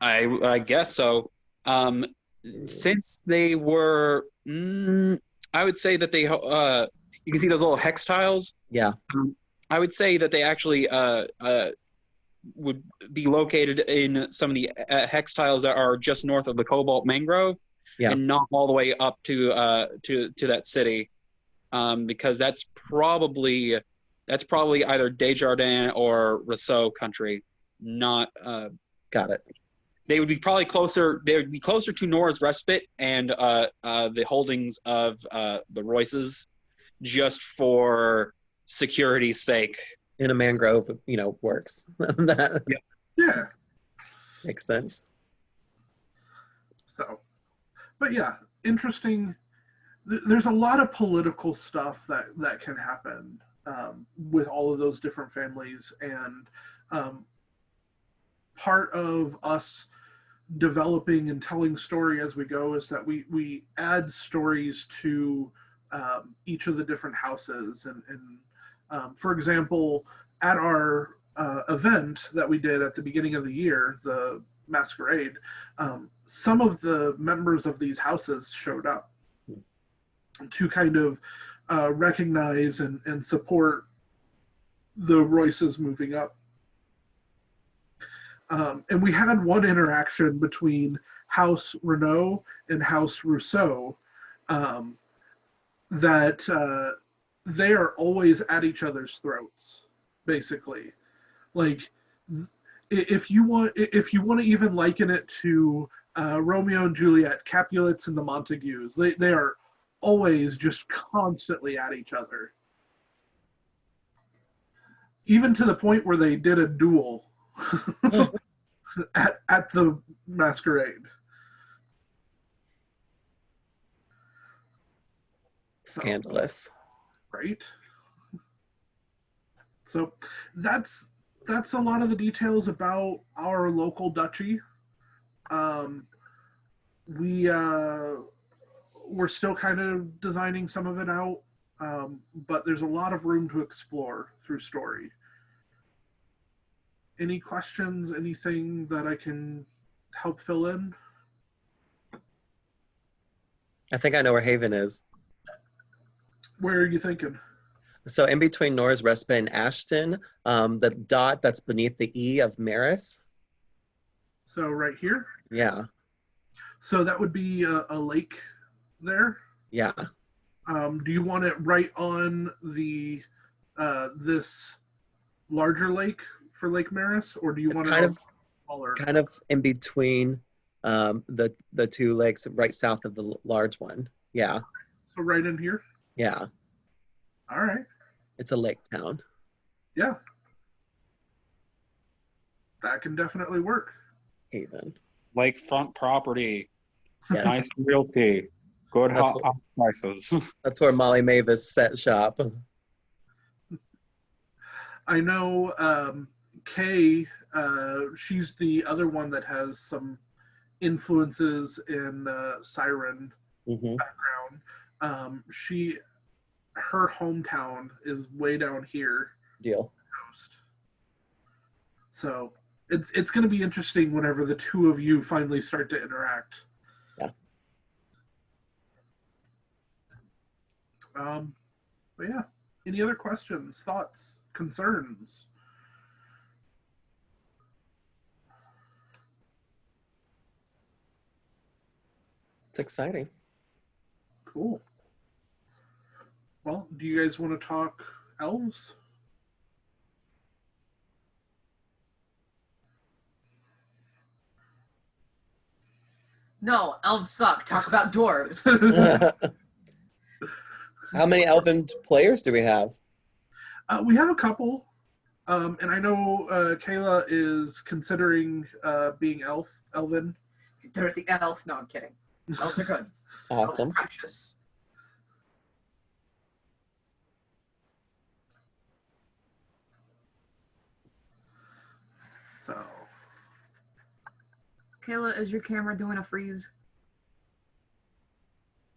I guess so. Since they were, I would say that they, you can see those little hex tiles. Yeah. I would say that they actually would be located in some of the hex tiles that are just north of the Cobalt Mangrove, and not all the way up to that city, because that's probably either Desjardins or Rousseau country. Not got it. They would be probably closer. They would be closer to Nora's Respite and the holdings of the Royces, just for security's sake. In a mangrove, works. That Yeah. makes sense. So, but yeah, interesting. There's a lot of political stuff that can happen with all of those different families, and part of us developing and telling story as we go is that we add stories to each of the different houses, and for example, at our event that we did at the beginning of the year, the masquerade, some of the members of these houses showed up to kind of recognize and support the Royces moving up. And we had one interaction between House Renault and House Rousseau that they are always at each other's throats, basically. Like, if you want to even liken it to Romeo and Juliet, Capulets and the Montagues, they are always just constantly at each other. Even to the point where they did a duel at the masquerade. Scandalous. Right? So that's a lot of the details about our local duchy. We're still kind of designing some of it out, but there's a lot of room to explore through story. Any questions? Anything that I can help fill in? I think I know where Haven is. Where are you thinking? So in between Nora's Respite and Ashton, the dot that's beneath the E of Maris. So right here. Yeah. So that would be a lake there. Yeah. Do you want it right on the this larger lake for Lake Maris, or do you It's want it kind on of smaller? kind of in between the two lakes right south of the large one. Yeah. So right in here. Yeah. All right. It's a lake town. Yeah. That can definitely work. Haven. Lakefront property, Yes. nice realty, good That's hot what- prices. That's where Molly Mavis set shop. I know Kay, she's the other one that has some influences in Siren Hmm. background. Her hometown is way down here. Deal. Coast. So it's going to be interesting whenever the two of you finally start to interact. Yeah. But yeah, any other questions, thoughts, concerns? It's exciting. Cool. Well, do you guys want to talk elves? No, elves suck. Talk about dwarves. How many elven players do we have? We have a couple, and I know Kayla is considering being elven. Dirty elf. No, I'm kidding. Elves are good. Elves are Awesome. precious. So Kayla, is your camera doing a freeze?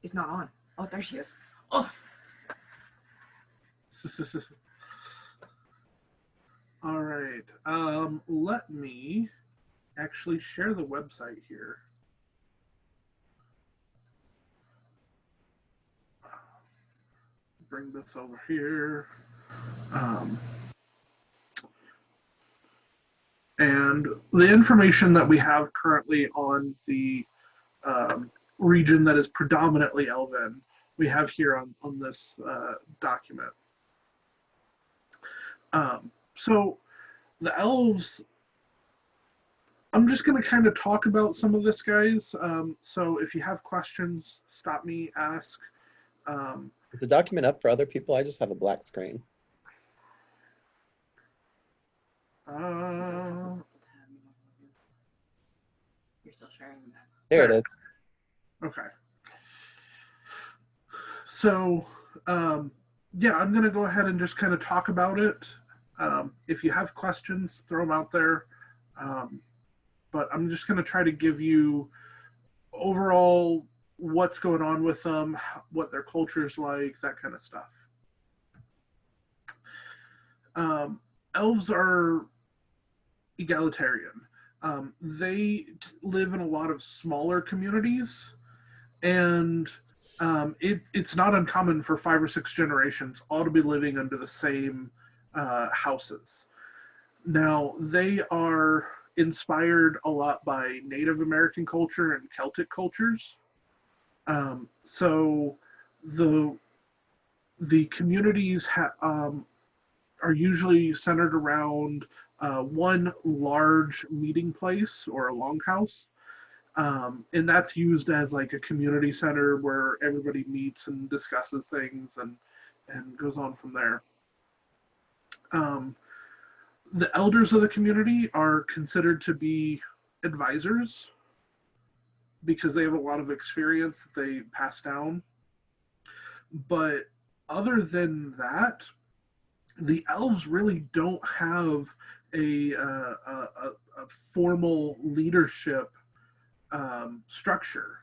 It's not on. Oh, there she is. Oh, all right. Let me actually share the website here. Bring this over here. And the information that we have currently on the region that is predominantly elven, we have here on this document. So the elves, I'm just going to kind of talk about some of this, guys. So if you have questions, stop me, ask. Is the document up for other people? I just have a black screen. you're still sharing that. There it is. Okay. So, yeah, I'm going to go ahead and just kind of talk about it. If you have questions, throw them out there. But I'm just going to try to give you overall what's going on with them, what their culture's like, that kind of stuff. Elves are egalitarian. They live in a lot of smaller communities, and it's not uncommon for 5 or 6 generations all to be living under the same houses. Now, they are inspired a lot by Native American culture and Celtic cultures. So the communities are usually centered around one large meeting place or a longhouse. And that's used as like a community center where everybody meets and discusses things and goes on from there. The elders of the community are considered to be advisors because they have a lot of experience that they pass down. But other than that, the elves really don't have a formal leadership structure.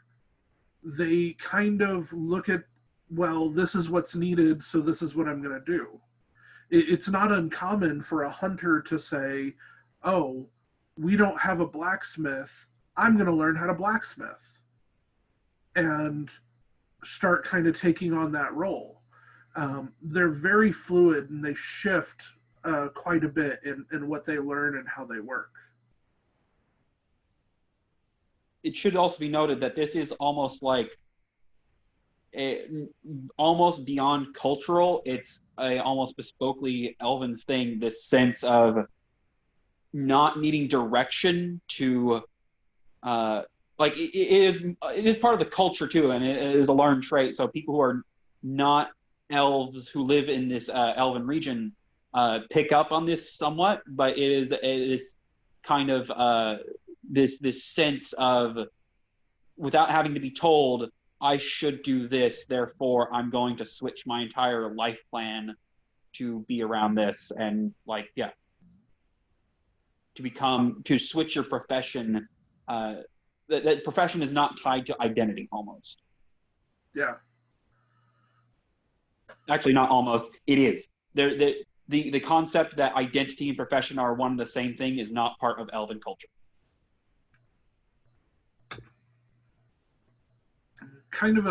They kind of look at, well, this is what's needed, so this is what I'm going to do. It's not uncommon for a hunter to say, oh, we don't have a blacksmith, I'm going to learn how to blacksmith, and start kind of taking on that role. They're very fluid and they shift quite a bit in what they learn and how they work. it should also be noted that this is almost like almost beyond cultural. It's a almost bespokely elven thing. This sense of not needing direction to, like it is part of the culture too, and it is a learned trait. So people who are not elves who live in this elven region pick up on this somewhat, but it is kind of this sense of, without having to be told, I should do this, therefore I'm going to switch my entire life plan to be around this, and like, yeah, to switch your profession. That profession is not tied to identity almost. Yeah. Actually, not almost. It is. The concept that identity and profession are one and the same thing is not part of elven culture. Kind of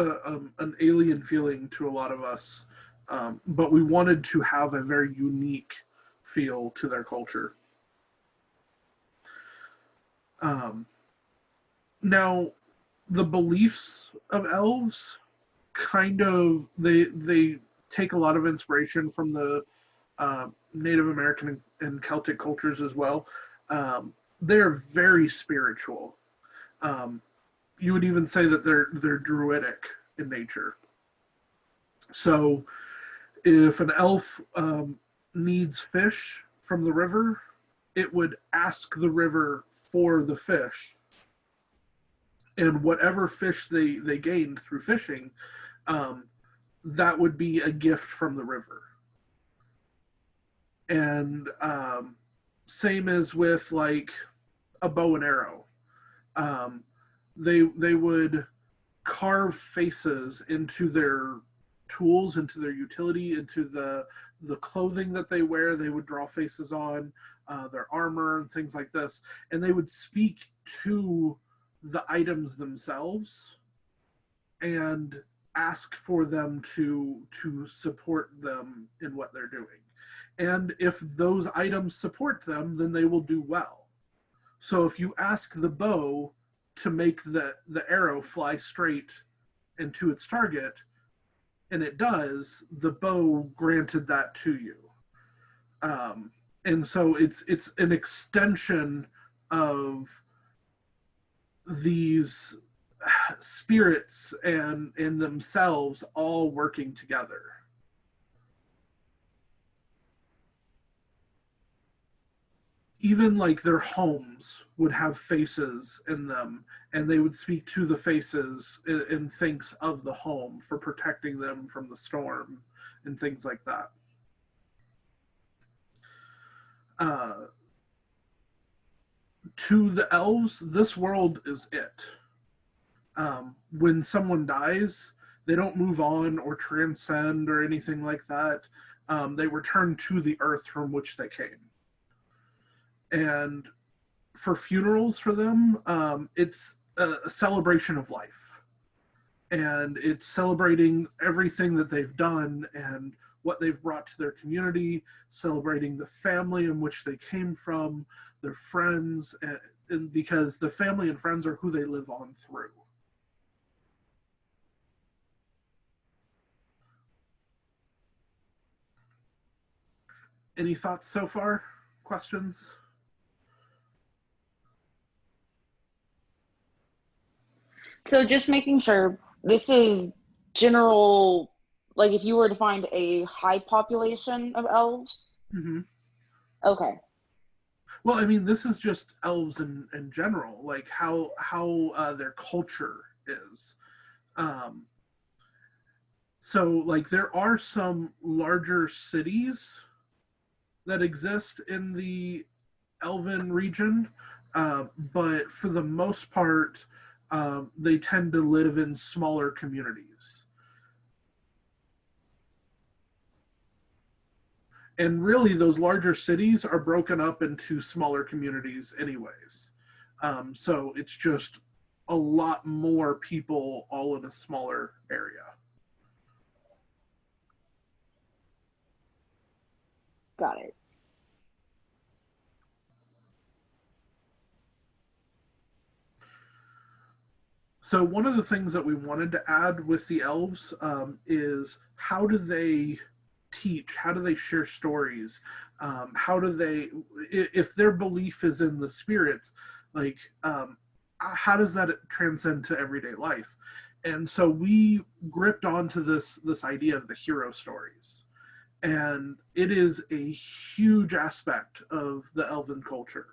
an alien feeling to a lot of us, but we wanted to have a very unique feel to their culture. Now, the beliefs of elves kind of they take a lot of inspiration from the Native American and Celtic cultures as well. They're very spiritual. You would even say that they're druidic in nature. So, if an elf needs fish from the river, it would ask the river for the fish, and whatever fish they gained through fishing, that would be a gift from the river. And same as with like a bow and arrow. They would carve faces into their tools, into their utility, into the clothing that they wear. They would draw faces on their armor and things like this, and they would speak to the items themselves and ask for them to support them in what they're doing. And if those items support them, then they will do well. So if you ask the bow to make the arrow fly straight into its target, and it does, the bow granted that to you. And so it's an extension of these spirits and themselves all working together. Even like their homes would have faces in them, and they would speak to the faces and thanks of the home for protecting them from the storm and things like that. To the elves, this world is it. When someone dies, they don't move on or transcend or anything like that. They return to the earth from which they came. And for funerals for them, it's a celebration of life. And it's celebrating everything that they've done and what they've brought to their community, celebrating the family in which they came from, their friends, and because the family and friends are who they live on through. Any thoughts so far? Questions? So just making sure this is general, like if you were to find a high population of elves. Mm-hmm. Okay. Well, I mean, this is just elves in general, like how their culture is. So, like, there are some larger cities that exist in the Elven region, but for the most part, they tend to live in smaller communities. And really, those larger cities are broken up into smaller communities anyways. So it's just a lot more people all in a smaller area. Got it. So one of the things that we wanted to add with the elves is how do they teach? How do they share stories? How do they, if their belief is in the spirits, like how does that transcend to everyday life? And so we gripped onto this idea of the hero stories, and it is a huge aspect of the elven culture.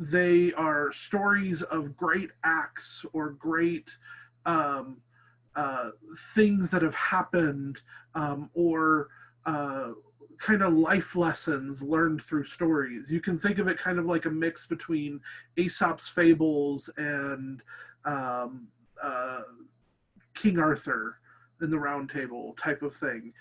They are stories of great acts or great things that have happened, or kind of life lessons learned through stories. You can think of it kind of like a mix between Aesop's fables and King Arthur in the Round Table type of thing.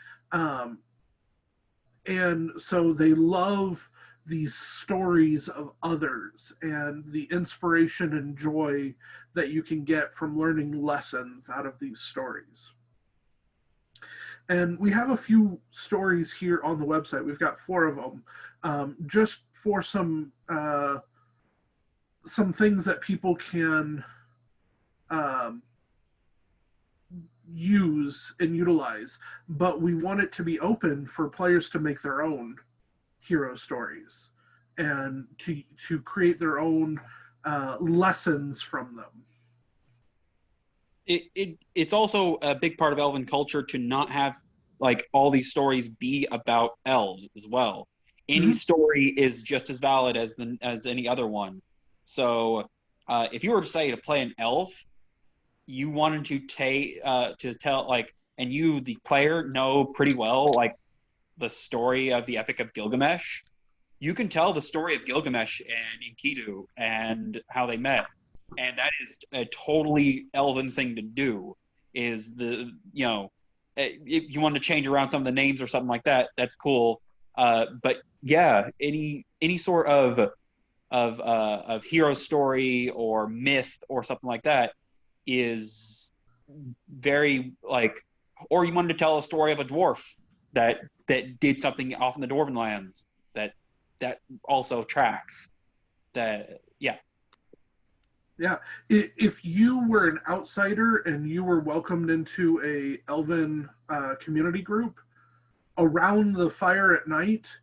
And so they love these stories of others and the inspiration and joy that you can get from learning lessons out of these stories. And we have a few stories here on the website. We've got 4 of them, just for some things that people can use and utilize. But we want it to be open for players to make their own hero stories and to create their own lessons from them. It's also a big part of elven culture to not have like all these stories be about elves as well. Any story is just as valid as any other one. So if you were to say to play an elf, you wanted to tell like, and you the player know pretty well like the story of the Epic of Gilgamesh. You can tell the story of Gilgamesh and Enkidu and how they met. And that is a totally elven thing to do. Is if you want to change around some of the names or something like that, that's cool. But yeah, any sort of hero story or myth or something like that is very like, or you wanted to tell a story of a dwarf that did something off in the Dwarven lands that also tracks. Yeah, if you were an outsider and you were welcomed into a elven community group, around the fire at night,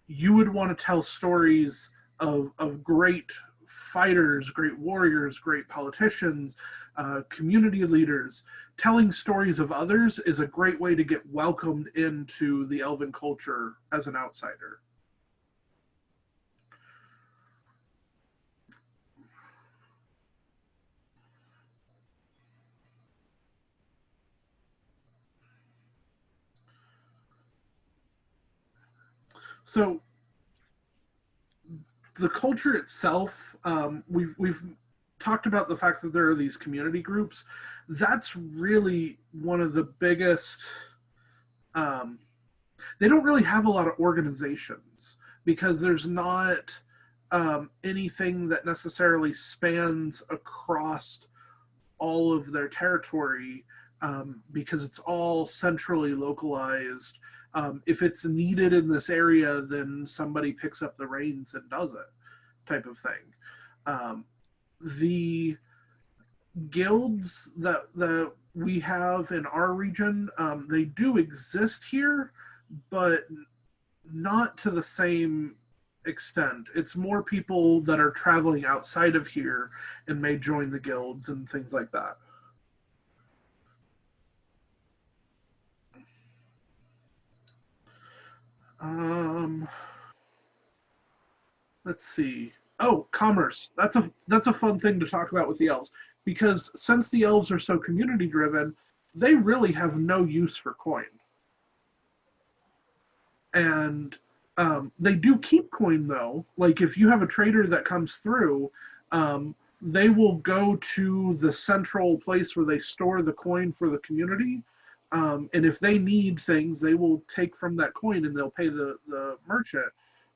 you would want to tell stories of great fighters, great warriors, great politicians, community leaders. Telling stories of others is a great way to get welcomed into the elven culture as an outsider. So the culture itself, we've talked about the fact that there are these community groups. That's really one of the biggest. They don't really have a lot of organizations because there's not anything that necessarily spans across all of their territory, because it's all centrally localized. If it's needed in this area, then somebody picks up the reins and does it, type of thing. The guilds that we have in our region, they do exist here, but not to the same extent. It's more people that are traveling outside of here and may join the guilds and things like that. Let's see. Oh, commerce. That's a fun thing to talk about with the elves, because since the elves are so community driven, they really have no use for coin. And they do keep coin though. Like if you have a trader that comes through, they will go to the central place where they store the coin for the community. And if they need things, they will take from that coin and they'll pay the merchant.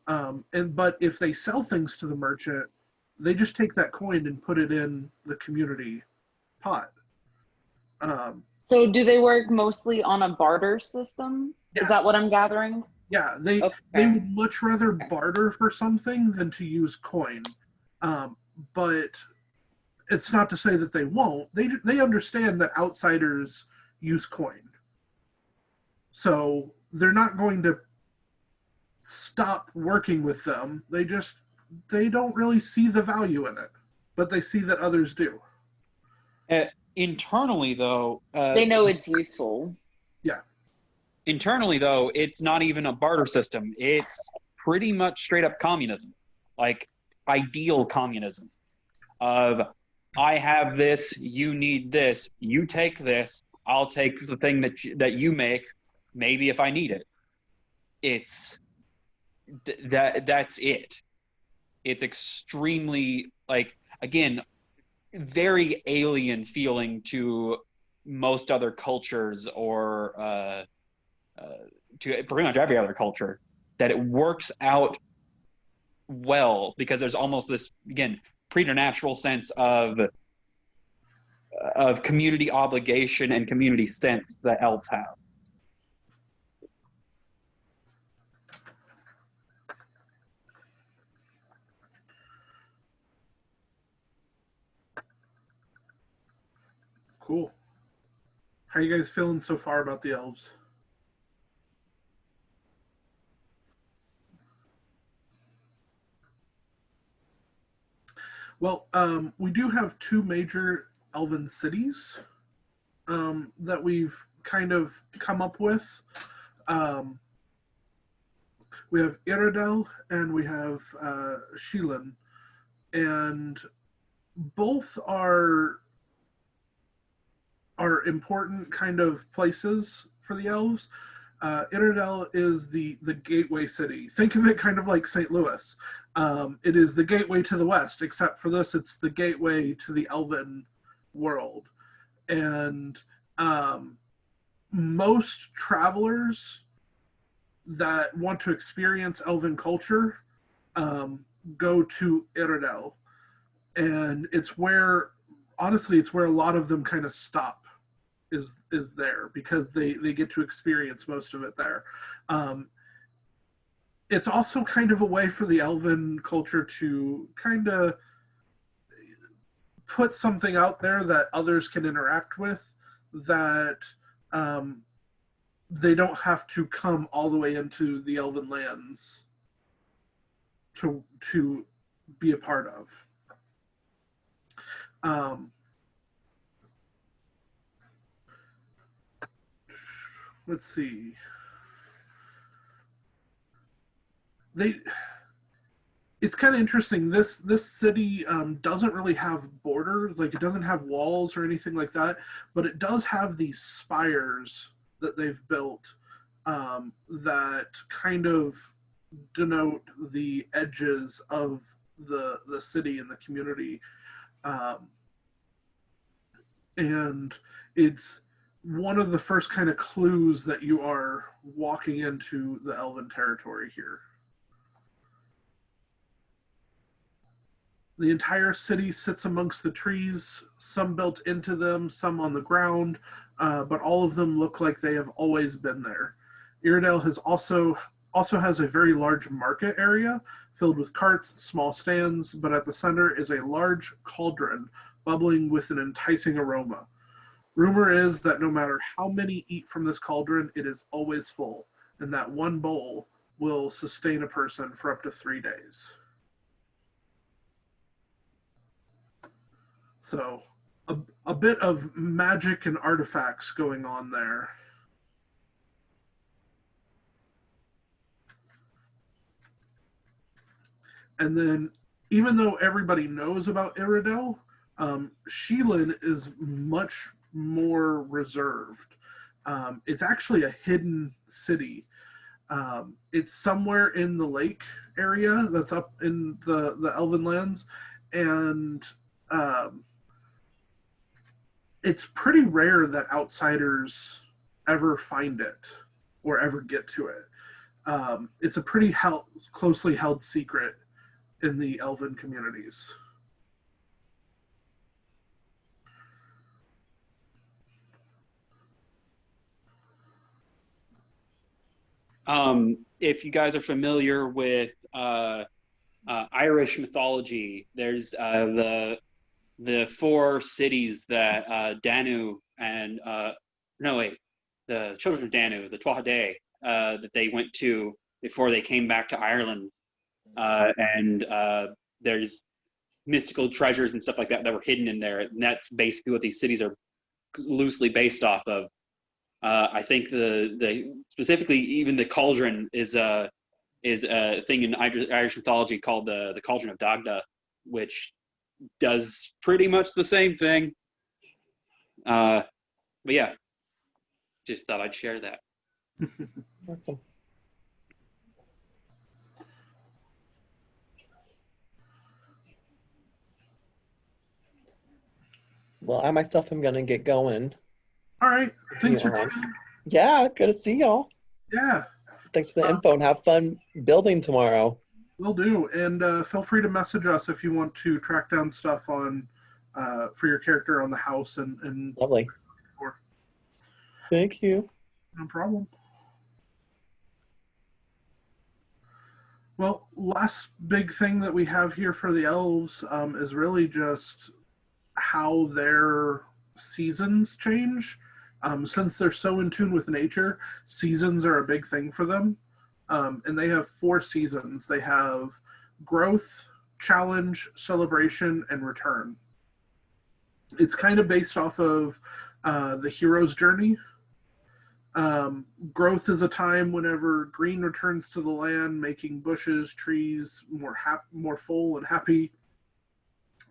But if they sell things to the merchant, they just take that coin and put it in the community pot. So do they work mostly on a barter system? Yes. Is that what I'm gathering? Yeah, they would much rather barter for something than to use coin. But it's not to say that they won't. They understand that outsiders use coin, so they're not going to stop working with them. They don't really see the value in it, but they see that others do. Internally, though, They know it's useful. internally though, it's not even a barter system. It's pretty much straight up communism, like ideal communism. Of I have this, you need this, you take this, I'll take the thing that you make. Maybe if I need it, it's that's it. It's extremely like again very alien feeling to most other cultures or to pretty much every other culture, that it works out well because there's almost this again preternatural sense of community obligation and community sense that elves have. Cool. How you guys feeling so far about the elves? Well, we do have two major elven cities that we've kind of come up with. We have Iredell and we have Sheelan, and both are important kind of places for the elves. Iredell is the gateway city. Think of it kind of like St. Louis. It is the gateway to the west, except for this, it's the gateway to the elven world. And most travelers that want to experience elven culture go to Iredell. And it's where, honestly, it's where a lot of them kind of stop is there because they get to experience most of it there. It's also kind of a way for the elven culture to kind of put something out there that others can interact with, that they don't have to come all the way into the elven lands to be a part of. Let's see. It's kind of interesting. This city doesn't really have borders, like it doesn't have walls or anything like that, but it does have these spires that they've built that kind of denote the edges of the city and the community, and it's one of the first kind of clues that you are walking into the elven territory here. The entire city sits amongst the trees, some built into them, some on the ground, but all of them look like they have always been there. Iredell has also has a very large market area filled with carts, small stands, but at the center is a large cauldron bubbling with an enticing aroma. Rumor is that no matter how many eat from this cauldron, it is always full, and that one bowl will sustain a person for up to 3 days. So, a bit of magic and artifacts going on there. And then, even though everybody knows about Iredell, Sheelan is much more reserved. It's actually a hidden city. It's somewhere in the lake area that's up in the Elven lands, and it's pretty rare that outsiders ever find it or ever get to it. It's a pretty closely held secret in the Elven communities. If you guys are familiar with Irish mythology, there's the the 4 cities that Danu and the children of Danu, the Tuatha that they went to before they came back to Ireland, and there's mystical treasures and stuff like that that were hidden in there, and that's basically what these cities are loosely based off of. I think the specifically even the cauldron is a thing in Irish mythology called the Cauldron of Dagda, which does pretty much the same thing. But yeah, just thought I'd share that. Awesome. Well, I myself am gonna get going. All right. Thanks for Yeah. coming. Yeah, good to see y'all. Yeah, Thanks for the info and have fun building tomorrow. will do. And feel free to message us if you want to track down stuff on for your character on the house and Lovely. for. Thank you. No problem. Well, last big thing that we have here for the elves is really just how their seasons change. Since they're so in tune with nature, seasons are a big thing for them. And they have 4 seasons. They have growth, challenge, celebration, and return. It's kind of based off of the hero's journey. Growth is a time whenever green returns to the land, making bushes, trees more full and happy.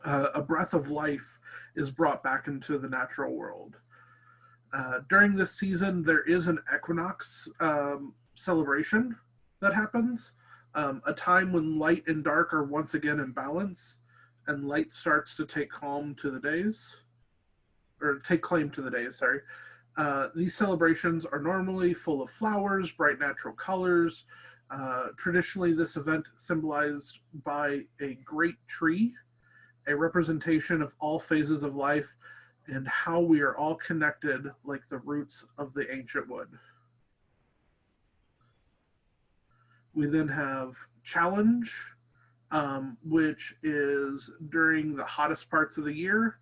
A breath of life is brought back into the natural world. During this season, there is an equinox celebration that happens, a time when light and dark are once again in balance, and light starts to take claim to the days. Sorry. These celebrations are normally full of flowers, bright natural colors. Traditionally, this event symbolized by a great tree, a representation of all phases of life and how we are all connected like the roots of the ancient wood. We then have challenge, which is during the hottest parts of the year.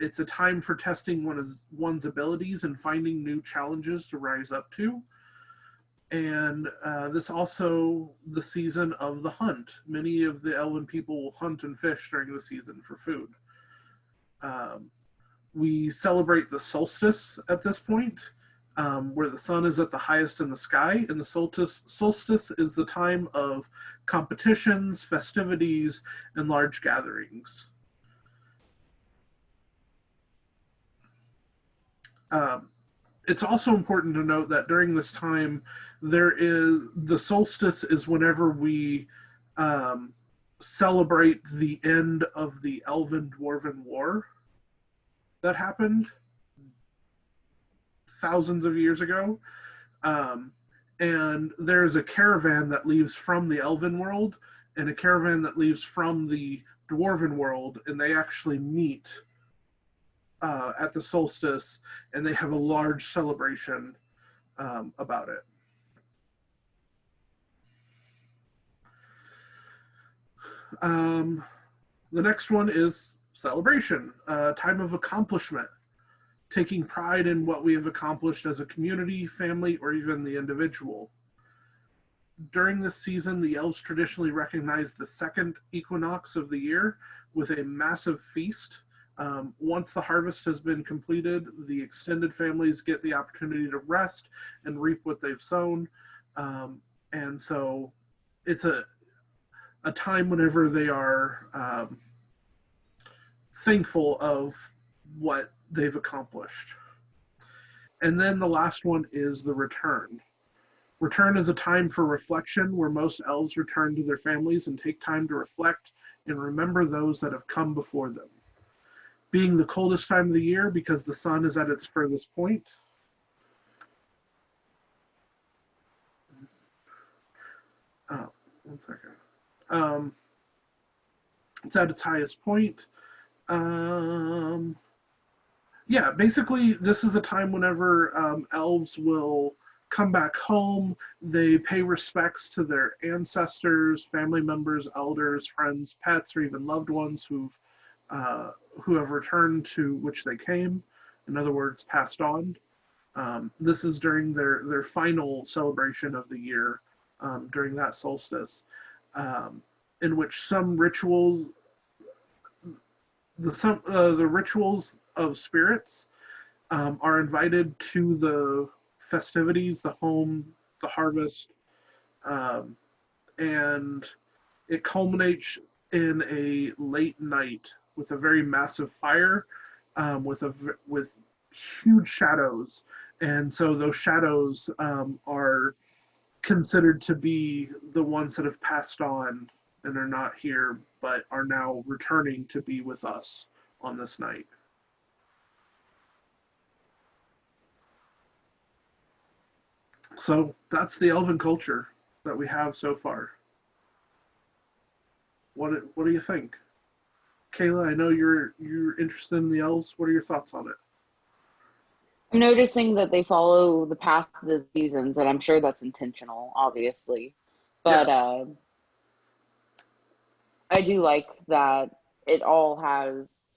It's a time for testing one's abilities and finding new challenges to rise up to. And this also the season of the hunt. Many of the elven people will hunt and fish during the season for food. We celebrate the solstice at this point, where the sun is at the highest in the sky, and the solstice is the time of competitions, festivities, and large gatherings. It's also important to note that during this time, the solstice is whenever we celebrate the end of the Elven-Dwarven War that happened thousands of years ago. And there's a caravan that leaves from the Elven world and a caravan that leaves from the Dwarven world, and they actually meet at the solstice, and they have a large celebration about it. The next one is celebration, time of accomplishment, taking pride in what we have accomplished as a community, family, or even the individual. During this season, the elves traditionally recognize the second equinox of the year with a massive feast. Once the harvest has been completed, the extended families get the opportunity to rest and reap what they've sown. And so it's a time whenever they are thankful of what they've accomplished. And then the last one is the return. Return is a time for reflection where most elves return to their families and take time to reflect and remember those that have come before them. Being the coldest time of the year because the sun is at its furthest point. Oh, 1 second. It's at its highest point. Yeah, basically, this is a time whenever elves will come back home. They pay respects to their ancestors, family members, elders, friends, pets, or even loved ones who've who have returned to which they came, in other words, passed on. This is during their final celebration of the year, during that solstice, in which some rituals, the rituals of spirits are invited to the festivities, the home, the harvest, um, and it culminates in a late night with a very massive fire, with huge shadows, and so those shadows are considered to be the ones that have passed on and are not here, but are now returning to be with us on this night. So that's the elven culture that we have so far. What do you think, Kayla? I know you're interested in the elves. What are your thoughts on it? I'm noticing that they follow the path of the seasons, and I'm sure that's intentional, obviously. But I do like that it all has,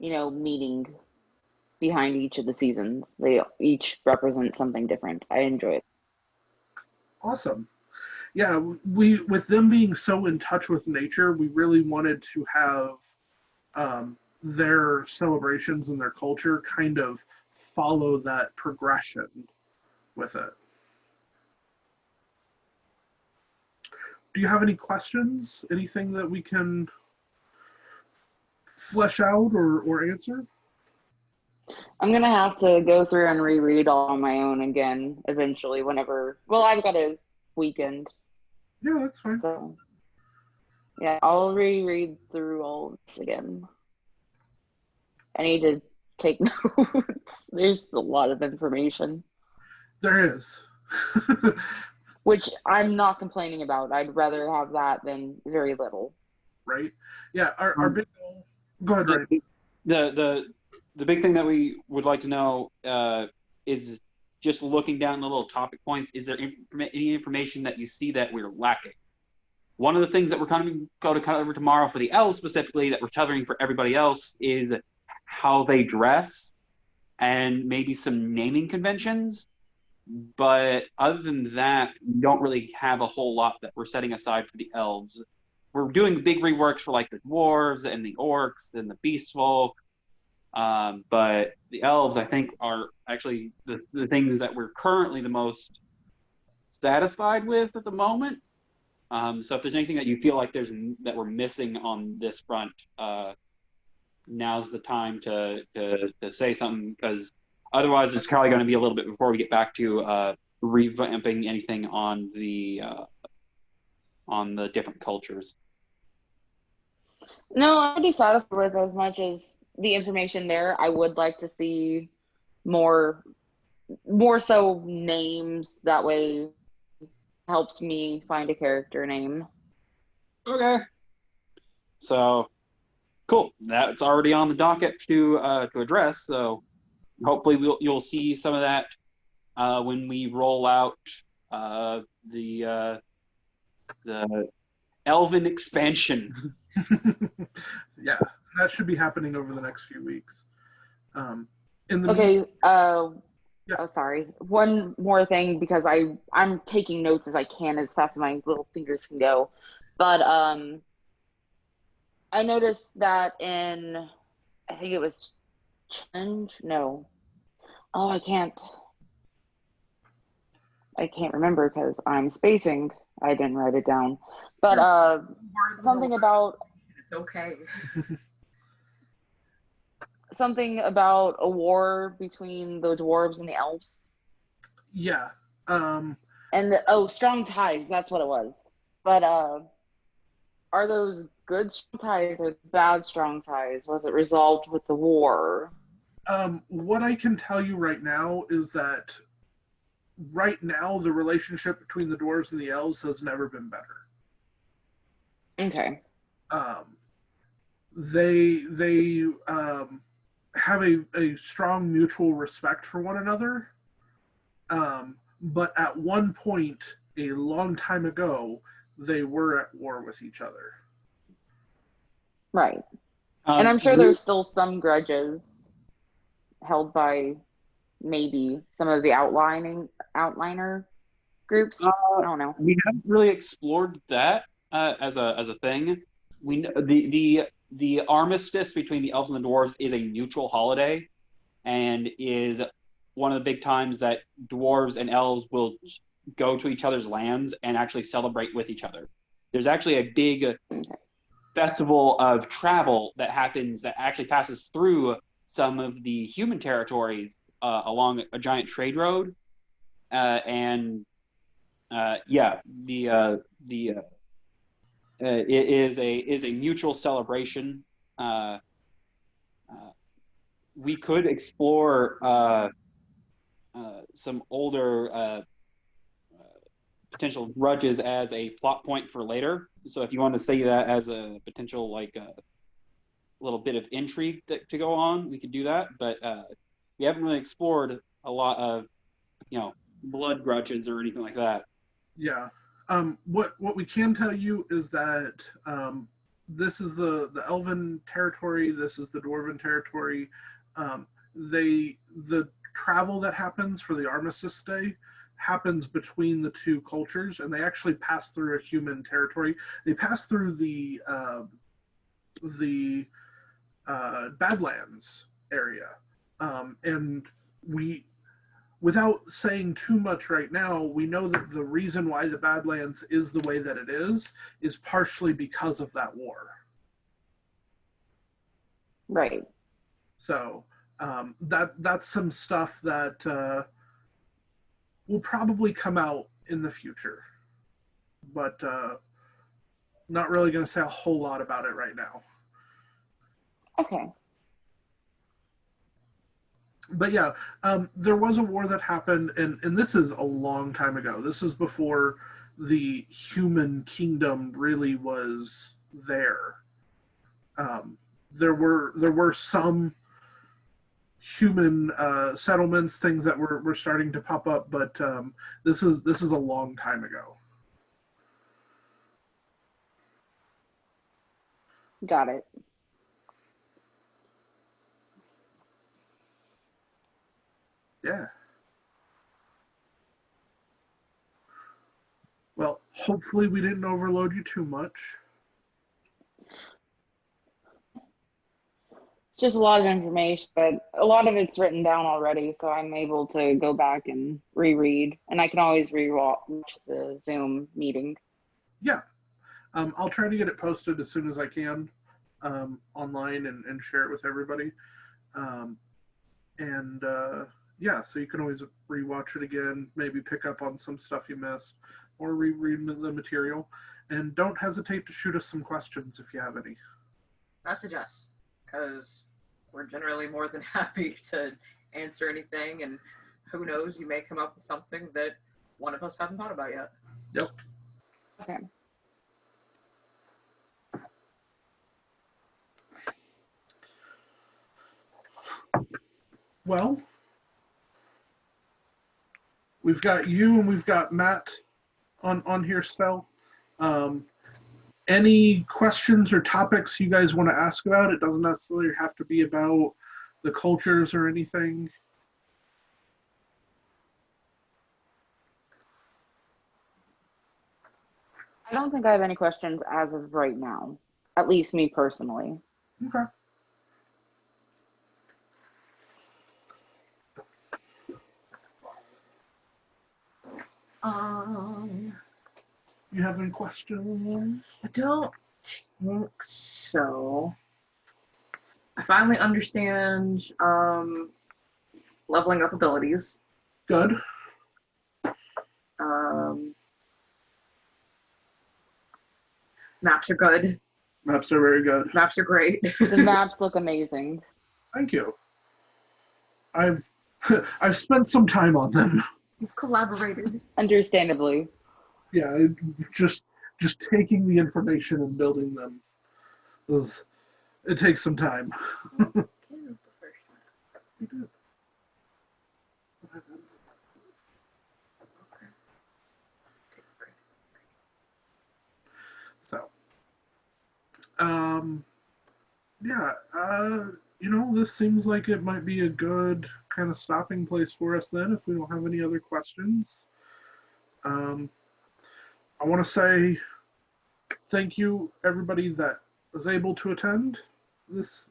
meaning behind each of the seasons. They each represent something different. I enjoy it. Awesome. Yeah, we with them being so in touch with nature, we really wanted to have their celebrations and their culture kind of follow that progression with it. Do you have any questions? Anything that we can flesh out or answer? I'm gonna have to go through and reread all on my own again eventually, whenever. Well, I've got a weekend, Yeah, that's fine. so yeah, I'll reread through all of this again. I need to take notes. There's a lot of information, There is. which I'm not complaining about. I'd rather have that than very little. Right? Yeah, our big goal. Go ahead, Ryan. The big thing that we would like to know is just looking down the little topic points. Is there any information that you see that we're lacking? One of the things that we're going to cover tomorrow for the elves specifically, that we're covering for everybody else, is how they dress and maybe some naming conventions. But other than that, we don't really have a whole lot that we're setting aside for the elves. We're doing big reworks for like the dwarves and the orcs and the beast folk. But the elves, I think, are actually the things that we're currently the most satisfied with at the moment. So if there's anything that you feel like that we're missing on this front, now's the time to say something, because otherwise it's probably going to be a little bit before we get back to revamping anything on the different cultures. No, I'd be satisfied with as much as the information there. I would like to see more so names. That way helps me find a character name. Okay. So cool. That's already on the docket to address. So hopefully you'll see some of that when we roll out the Elven expansion. Yeah, that should be happening over the next few weeks. Okay. Yeah. Oh, sorry. One more thing, because I'm taking notes as I can, as fast as my little fingers can go. But I noticed that in, I think it was Challenge. No. Oh, I can't remember because I'm spacing. I didn't write it down. But something about, It's okay. something about a war between the dwarves and the elves. Yeah. And strong ties, that's what it was. But are those good strong ties or bad strong ties? Was it resolved with the war? What I can tell you right now is that right now the relationship between the dwarves and the elves has never been better. Okay. They have a strong mutual respect for one another. But at one point, a long time ago, they were at war with each other. Right. And I'm sure we- there's still some grudges held by maybe some of the outliner groups. I don't know. we haven't really explored that as a thing. The armistice between the elves and the dwarves is a neutral holiday, and is one of the big times that dwarves and elves will go to each other's lands and actually celebrate with each other. There's actually a big festival of travel that happens that actually passes through some of the human territories along a giant trade road, and yeah, it is a mutual celebration. Uh, we could explore some older potential grudges as a plot point for later. So if you want to say that as a potential like a little bit of intrigue to go on, we could do that. But we haven't really explored a lot of blood grudges or anything like that. Yeah. What we can tell you is that this is the elven territory. This is the dwarven territory. The travel that happens for the armistice day happens between the two cultures, and they actually pass through a human territory. They pass through the Badlands area, and without saying too much right now, we know that the reason why the Badlands is the way that it is partially because of that war. Right. So that's some stuff that will probably come out in the future, but not really going to say a whole lot about it right now. Okay. But yeah, there was a war that happened, and this is a long time ago. This is before the human kingdom really was there. There were some human settlements, things that were starting to pop up, but this is a long time ago. Got it. Yeah. Well, hopefully we didn't overload you too much. It's just a lot of information, but a lot of it's written down already, so I'm able to go back and reread, and I can always rewatch the Zoom meeting. Yeah. I'll try to get it posted as soon as I can online and share it with everybody. Yeah, so you can always rewatch it again, maybe pick up on some stuff you missed, or reread the material. And don't hesitate to shoot us some questions if you have any. Message us, because we're generally more than happy to answer anything, and who knows, you may come up with something that one of us haven't thought about yet. Yep. Okay. Well, we've got you and we've got Matt on here still. Any questions or topics you guys want to ask about? It doesn't necessarily have to be about the cultures or anything. I don't think I have any questions as of right now, at least me personally. Okay. You have any questions? I don't think so. I finally understand leveling up abilities. Good. Maps are good. Maps are very good. Maps are great. The maps look amazing. Thank you. I've I've spent some time on them. We've collaborated. Understandably. Yeah, just taking the information and building them it takes some time. You did. So, yeah, this seems like it might be a good kind of stopping place for us then if we don't have any other questions. Um, I want to say thank you everybody that was able to attend this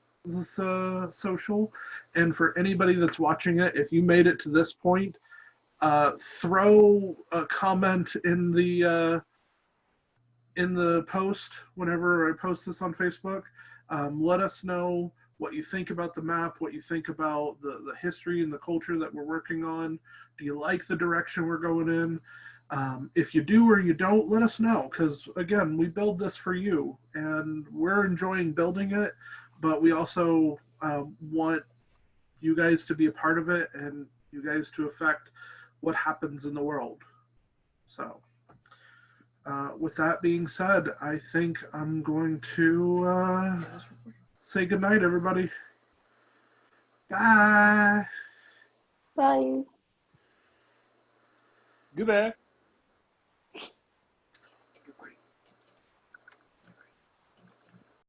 social, and for anybody that's watching it, if you made it to this point, throw a comment in the post whenever I post this on Facebook. Let us know what you think about the map, what you think about the history and the culture that we're working on. Do you like the direction we're going in? If you do or you don't, let us know, because again, we build this for you and we're enjoying building it, but we also want you guys to be a part of it and you guys to affect what happens in the world. So with that being said, I think I'm going to say goodnight, everybody. Bye. Bye. Goodbye.